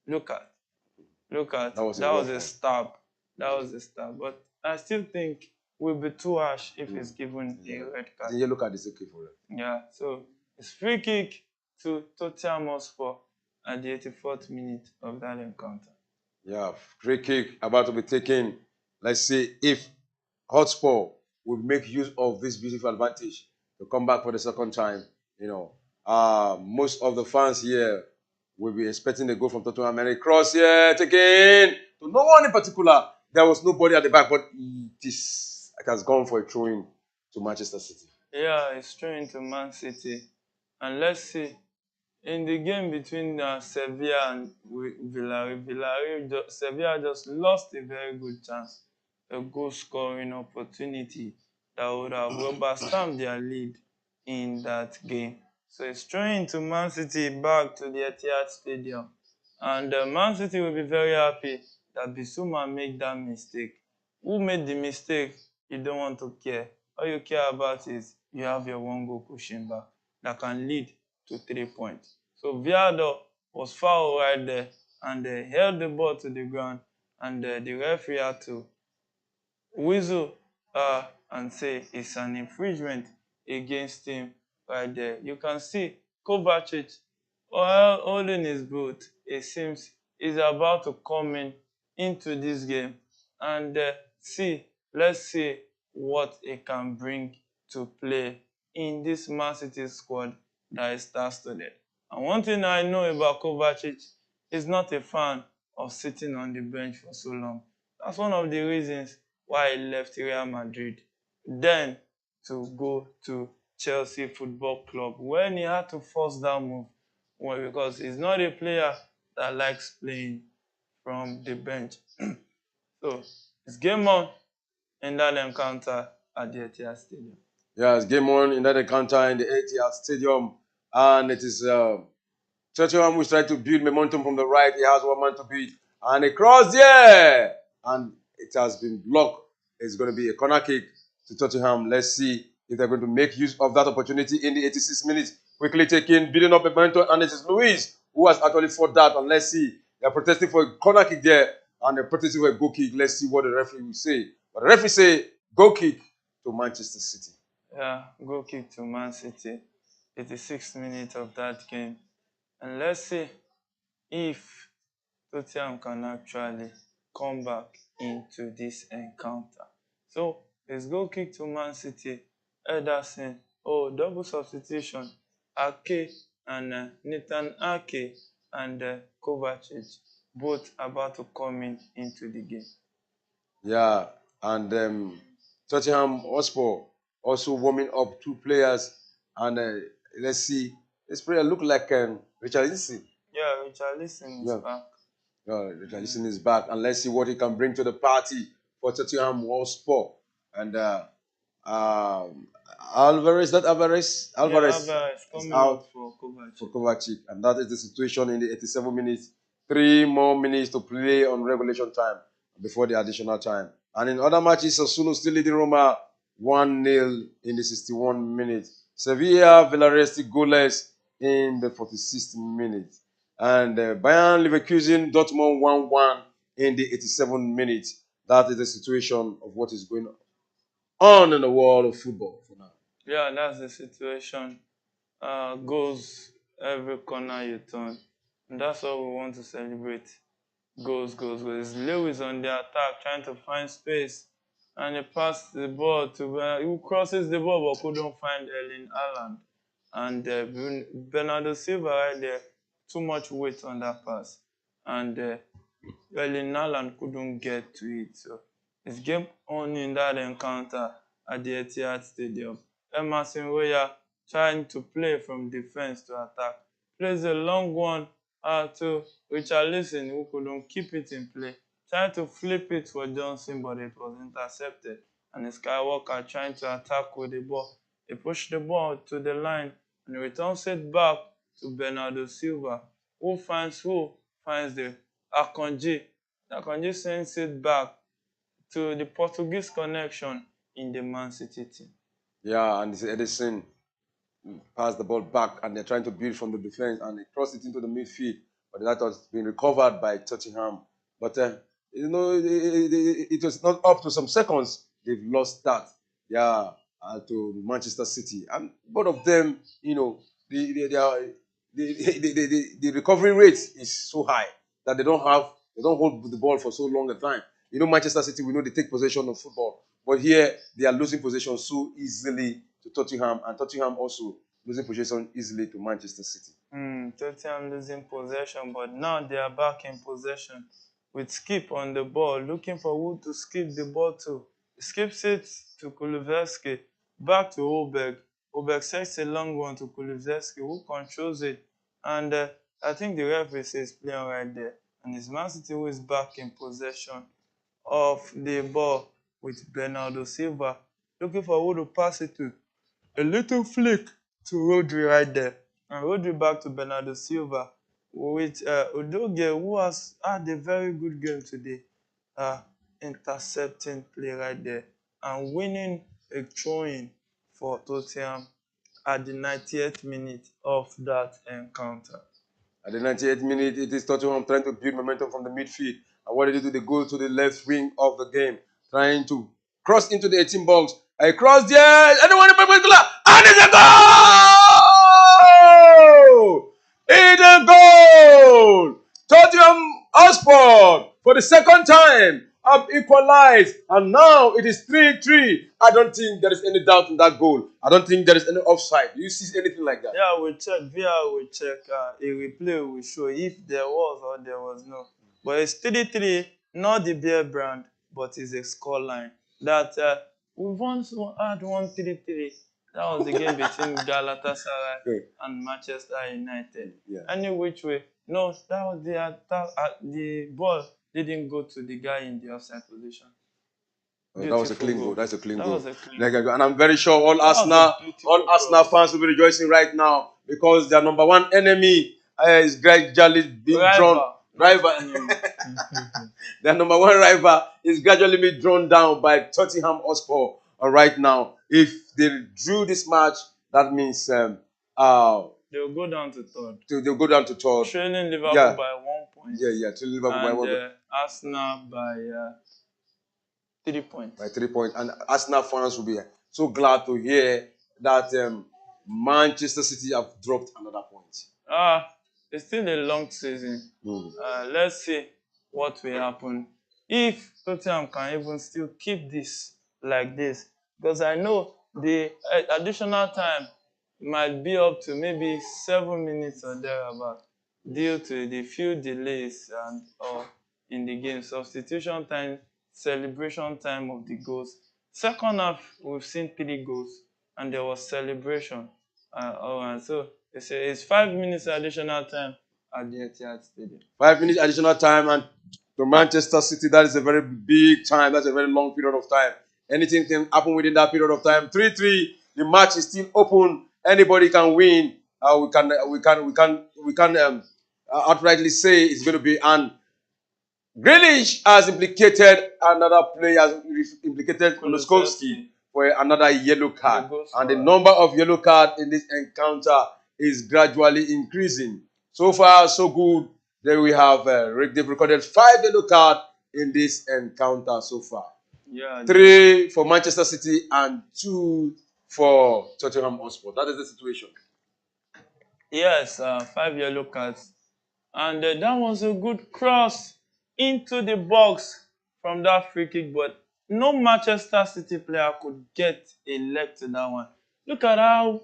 Look at. That was a stab. That was a stab. But I still think it will be too harsh if it's given a red card. The yellow card is okay for it. Yeah, so it's free kick to Tottenham Hotspur at the 84th minute of that encounter. Yeah, free kick about to be taken. Let's see if Hotspur will make use of this beautiful advantage to come back for the second time. You know, most of the fans here will be expecting a goal from Tottenham, and a cross here taken to no one in particular. There was nobody at the back, but it has gone for a throw-in to Manchester City. Yeah, it's straight into Man City. And let's see, in the game between Sevilla and Villarreal, Sevilla just lost a very good chance, a goal scoring opportunity that would have rubber stamped their lead in that game. So it's throwing to Man City back to the Etihad Stadium. And Man City will be very happy that Bissouma made that mistake. Who made the mistake? You don't want to care. All you care about is you have your one goal pushing back that can lead to 3 points. So Viado was foul right there and held the ball to the ground, and the referee had to whistle and say it's an infringement against him right there. You can see Kovacic while holding his boot. It seems he's about to come into this game and let's see what he can bring to play in this Man City squad that is star-studded. And one thing I know about Kovacic is not a fan of sitting on the bench for so long. That's one of the reasons why he left Real Madrid, then to go to Chelsea Football Club when he had to force that move. Well, because he's not a player that likes playing from the bench. So it's game on in that encounter at the Etihad Stadium. Yeah, it's game on in that encounter in the Etihad Stadium, and it is Tottenham who's trying to build momentum from the right. He has one man to beat, and a cross there, and it has been blocked. It's going to be a corner kick to Tottenham. Let's see if they're going to make use of that opportunity in the 86 minutes. Quickly taking, building up momentum, and it is Luis who has actually fought that. And let's see, they're protesting for a corner kick there, and they're protesting for a goal kick. Let's see what the referee will say. But the referee say goal kick to Manchester City. Yeah, goal kick to Man City. 86th minute of that game. And let's see if Tottenham can actually come back into this encounter. So it's goal kick to Man City. Ederson, double substitution. Ake and Nathan Ake and Kovacic, both about to come into the game. Yeah, and Tottenham Hotspur also warming up two players, and let's see, this player look like Richarlison. Yeah, Richarlison is Yeah, back. Richarlison is back, and let's see what he can bring to the party for Tottenham Hotspur. And um, Alvarez, that Alvarez, Yeah, Alvarez Alvarez is coming out up for Kovacic. for Kovacic, and that is the situation in the 87 minutes. 3 more minutes to play on regulation time before the additional time. And in other matches, Sassuolo still leading Roma 1-0 in the 61 minutes. Sevilla, Villarreal still goalless in the 46th minute. And Bayern Leverkusen, Dortmund 1-1 in the 87 minutes. That is the situation of what is going on in the world of football for now. Yeah, that's the situation. Goals every corner you turn. And that's what we want to celebrate. Goals, goals, goals. Lewis on the attack trying to find space. And he passed the ball to who crosses the ball but couldn't find Erling Haaland. And Bernardo Silva right there, too much weight on that pass. And Erling Haaland couldn't get to it. So it's game on in that encounter at the Etihad Stadium. Emerson Royal trying to play from defense to attack. Plays a long one to Richarlison, who couldn't keep it in play. Trying to flip it for Johnson, but it was intercepted. And Skywalker trying to attack with the ball. He pushed the ball to the line and returns it back to Bernardo Silva, who finds the Akanji. Akanji sends it back to the Portuguese connection in the Man City team. Yeah, and this Edison pass the ball back, and they're trying to build from the defense, and they cross it into the midfield, but that was being recovered by Tottenham. But it was not up to some seconds. They've lost that, yeah, to Manchester City, and both of them, they are. the recovery rate is so high that they don't hold the ball for so long a time. You know, Manchester City, we know they take possession of football, but here they are losing possession so easily to Tottenham, and Tottenham also losing possession easily to Manchester City. Tottenham losing possession, but now they are back in possession with Skip on the ball, looking for who to skip the ball to. Skip sits to Kulusevski, back to Oberg. Oberg sets a long one to Kulusevski, who controls it. And I think the referee says playing right there. And it's Man City who is back in possession of the ball with Bernardo Silva, looking for who to pass it to. A little flick to Rodri right there. And Rodri back to Bernardo Silva with Udogie, who has had a very good game today. Intercepting play right there and winning a throw-in for Tottenham at the 90th minute of that encounter. At the 98th minute, it is Tottenham trying to build momentum from the midfield. And what did they do? They go to the left wing of the game, trying to cross into the 18 box. I cross there. Anyone in particular? And it's a goal! It's a goal! Tottenham Hotspur for the second time have equalized, and now it is 3-3. I don't think there is any doubt in that goal. I don't think there is any offside. Do you see anything like that? Yeah, we check. VR will check. A replay will show if there was or there was no. But it's 3-3, not the beer brand, but it's a scoreline. That we once had 1-3-3. That was the game between Galatasaray and Manchester United. Yeah. Any which way. No, that was the attack. The ball didn't go to the guy in the offside position. That was a clean goal. That's a clean goal. And I'm very sure all Arsenal fans will be rejoicing right now because their number one enemy is gradually being drawn. Their number one rival is gradually being drawn down by Tottenham Hotspur right now. If they drew this match, that means they'll go down to third. They'll go down to third. Trailing Liverpool by 1 point. Trailing Liverpool by 1 point. Arsenal by 3 points. By 3 points. And Arsenal fans will be so glad to hear that Manchester City have dropped another point. It's still a long season. Let's see what will happen. If Tottenham can even still keep this like this. Because I know the additional time might be up to maybe 7 minutes or thereabout due to the few delays and or in the game. Substitution time, celebration time of the goals. Second half, we've seen 3 goals and there was celebration. So it's 5 minutes additional time at the Etihad Stadium. 5 minutes additional time, and to Manchester City, that is a very big time. That's a very long period of time. Anything can happen within that period of time. 3-3, the match is still open. Anybody can win. We can outrightly say it's going to be. And Grealish has implicated another player, has implicated Kulusevski for another yellow card. And the number of yellow cards in this encounter is gradually increasing. So far, so good. Then we have they've recorded 5 yellow cards in this encounter so far. 3 for Manchester City and 2 for Tottenham Hotspur. That is the situation. Yes, 5 yellow cards. And that was a good cross into the box from that free kick, but no Manchester City player could get a leg to that one. Look at how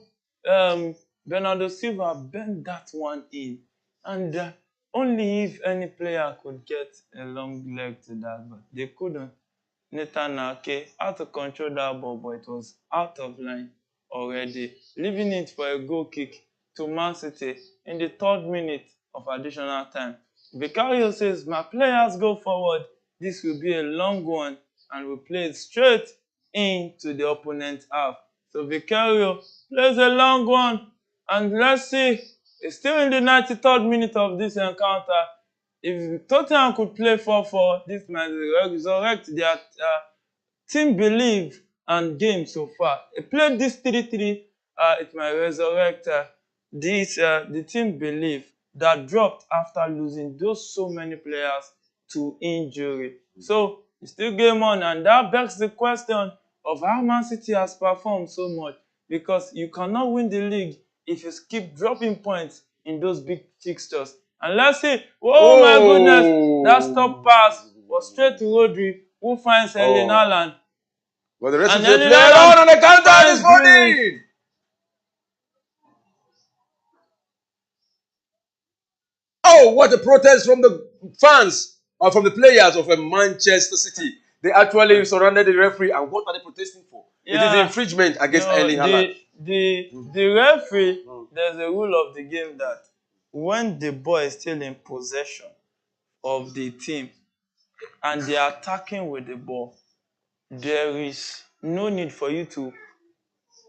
Bernardo Silva bent that one in, and only if any player could get a long leg to that, but they couldn't. Nathan Ake had to control that ball, but it was out of line already, leaving it for a goal kick to Man City in the 3rd minute of additional time. Vicario says, my players go forward. This will be a long one, and we play it straight into the opponent's half. So Vicario plays a long one, and let's see, it's still in the 93rd minute of this encounter. If Tottenham could play 4-4, this might resurrect their team belief and game so far. They played this 3-3, it might resurrect the team belief that dropped after losing those so many players to injury. So it's still game on, and that begs the question of how Man City has performed so much, because you cannot win the league if you keep dropping points in those big fixtures. And let's see, oh my goodness, that stop pass was straight to Rodri, who finds Erling Haaland. But the rest And of the Erling play alone Haaland on the counter and finds it's Grealish. falling. Oh, what a protest from the fans or from the players of Manchester City. They actually surrounded the referee, and what are they protesting for? It is the infringement against Erling Haaland. The referee, there's a rule of the game that when the ball is still in possession of the team and they are attacking with the ball, there is no need for you to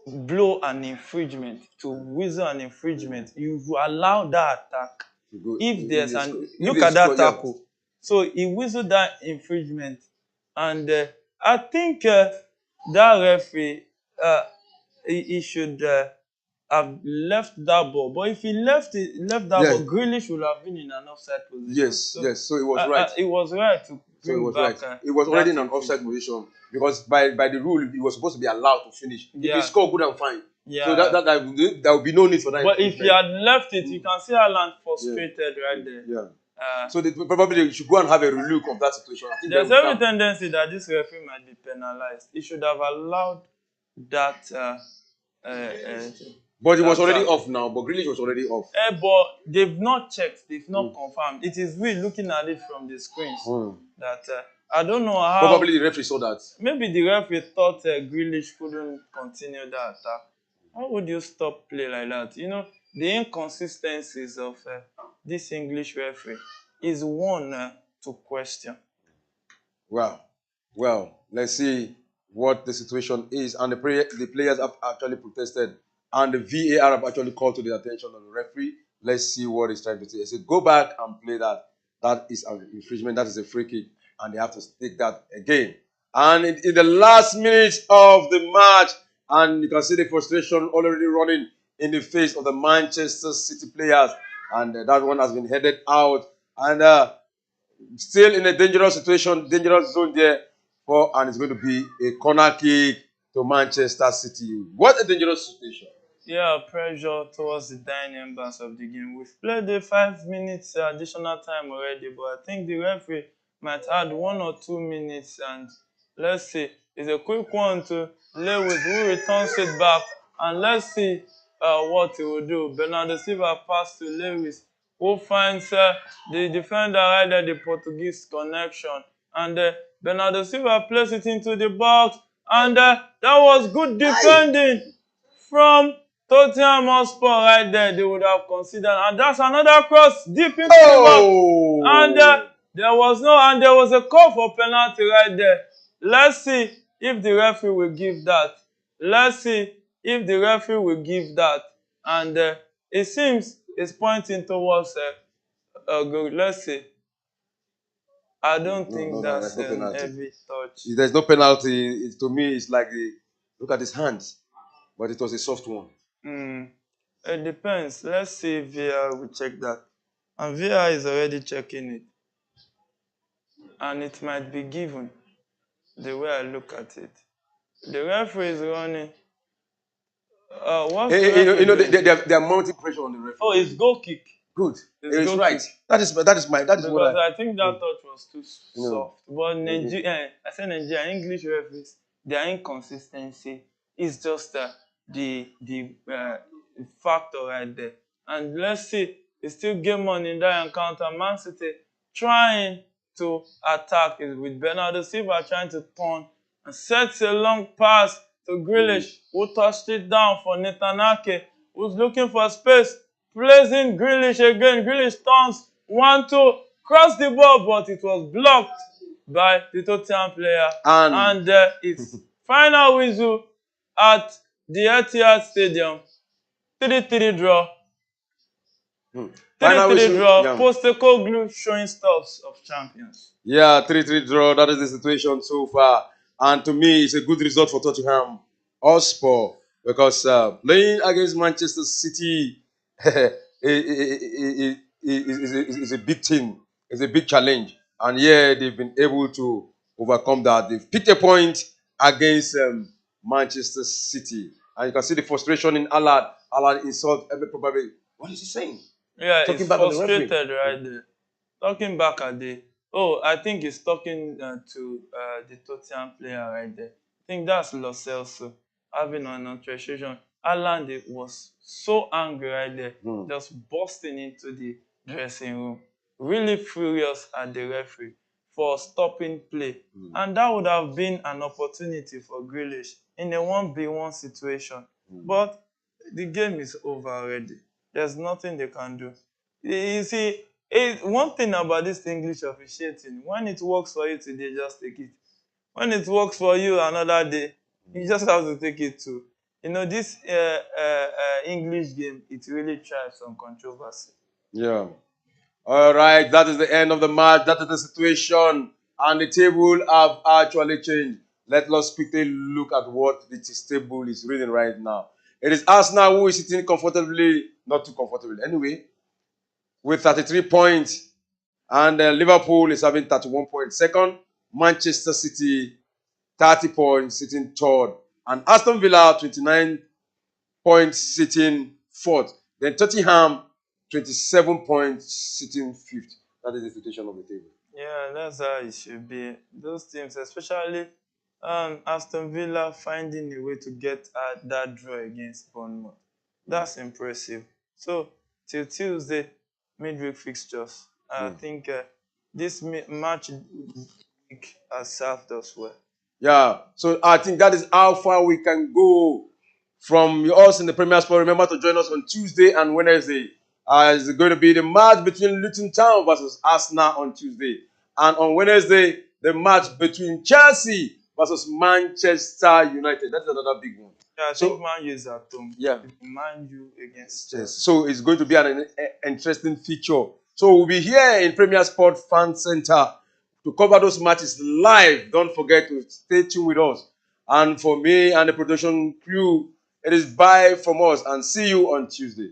blow an infringement, to whistle an infringement. You allow that attack. If there's an look at that tackle, so he whistled that infringement, and I think that referee he should have left that ball. But if he left that ball, Grealish would have been in an offside position. Yes. So it was right. It was right to bring back. It was already in an offside position because by the rule he was supposed to be allowed to finish. If he scored, good and fine. So there would be no need for that. But if he had left it, you can see Haaland frustrated right there. Yeah. So probably should go and have a relook of that situation. I think there's every tendency that this referee might be penalized. He should have allowed that. But it was already off now. But Grealish was already off. But they've not checked. They've not confirmed. It is we looking at it from the screens that I don't know how. Probably the referee saw that. Maybe the referee thought Grealish couldn't continue that attack. How would you stop play like that? You know, the inconsistencies of this English referee is one to question. Well, let's see what the situation is. And the players have actually protested. And the VAR have actually called to the attention of the referee. Let's see what he's trying to say. He said, go back and play that. That is an infringement. That is a free kick. And they have to take that again. And in the last minute of the match, and you can see the frustration already running in the face of the Manchester City players. And that one has been headed out. And still in a dangerous situation, dangerous zone there. And it's going to be a corner kick to Manchester City. What a dangerous situation. Yeah, pressure towards the dying embers of the game. We've played the 5 minutes additional time already, but I think the referee might add 1 or 2 minutes. And let's see, it's a quick one to Lewis, who returns it back. And let's see what he will do. Bernardo Silva pass to Lewis, who finds the defender right there, the Portuguese connection. And Bernardo Silva places it into the box. And that was good defending from Tottenham Hotspur right there. They would have considered. And that's another cross deep into the box. And there was a call for penalty right there. Let's see if the referee will give that. And it seems it's pointing towards a goal. Let's see. I don't think that's a heavy touch. There's no penalty. To me, it's like look at his hands. But it was a soft one. It depends. Let's see if VAR will check that. And VAR is already checking it. And it might be given the way I look at it. The referee is running. They are mounting pressure on the referee. Oh, it's goal kick. Good. It's right. Kick. That is what I think that touch was too soft. But Nigeria, I said Nigeria, English referees, their inconsistency is just the factor right there. And let's see, it's still game on in that encounter. Man City trying to attack it with Bernardo Silva trying to turn and sets a long pass to Grealish, who touched it down for Nathan Ake, who's looking for space, plays in Grealish again. Grealish turns 1-2, crossed the ball, but it was blocked by the Tottenham player. And it's final whistle at the Etihad Stadium. 3-3 draw. 3-3 draw. Postecoglou showing stuffs of champions. Yeah, 3-3 draw. That is the situation so far. And to me, it's a good result for Tottenham Hotspur because playing against Manchester City is a big team. It's a big challenge. And yeah, they've been able to overcome that. They've picked a point against Manchester City. And you can see the frustration in Haaland. Haaland insult probably. What is he saying? Yeah, Talking he's back on the referee. frustrated right there. Talking back at the I think he's talking to the Tottenham player right there. I think that's Lo Celso having an altercation. Alan was so angry right there, Hmm. just bursting into the dressing room, really furious at the referee for stopping play. And that would have been an opportunity for Grealish in a 1v1 situation. But the game is over already. There's nothing they can do. You see, one thing about this English officiating, when it works for you today, just take it. When it works for you another day, you just have to take it too. You know, this English game, it really thrives on controversy. Yeah. All right, that is the end of the match. That is the situation, and the table have actually changed. Let us quickly look at what the table is reading right now. It is Arsenal who is sitting comfortably, not too comfortably anyway, with 33 points, and Liverpool is having 31 points. Second, Manchester City 30 points, sitting third, and Aston Villa 29 points, sitting fourth. Then Tottenham 27 points, sitting fifth. That is the situation of the table. Yeah, that's how it should be. Those teams, especially Aston Villa finding a way to get that draw against Bournemouth. That's impressive. So, till Tuesday, midweek fixtures. I Mm. think this match week has served us well. Yeah, so I think that is how far we can go from us in the Premier Sport. Remember to join us on Tuesday and Wednesday. It's going to be the match between Luton Town versus Arsenal on Tuesday. And on Wednesday, the match between Chelsea versus Manchester United. That's another big one. Yeah, I think So, Man U is at home. yeah. Man U against Yes. Chelsea. So it's going to be an interesting feature. So we'll be here in Premier Sport Fan Center to cover those matches live. Don't forget to stay tuned with us. And for me and the production crew, it is bye from us and see you on Tuesday.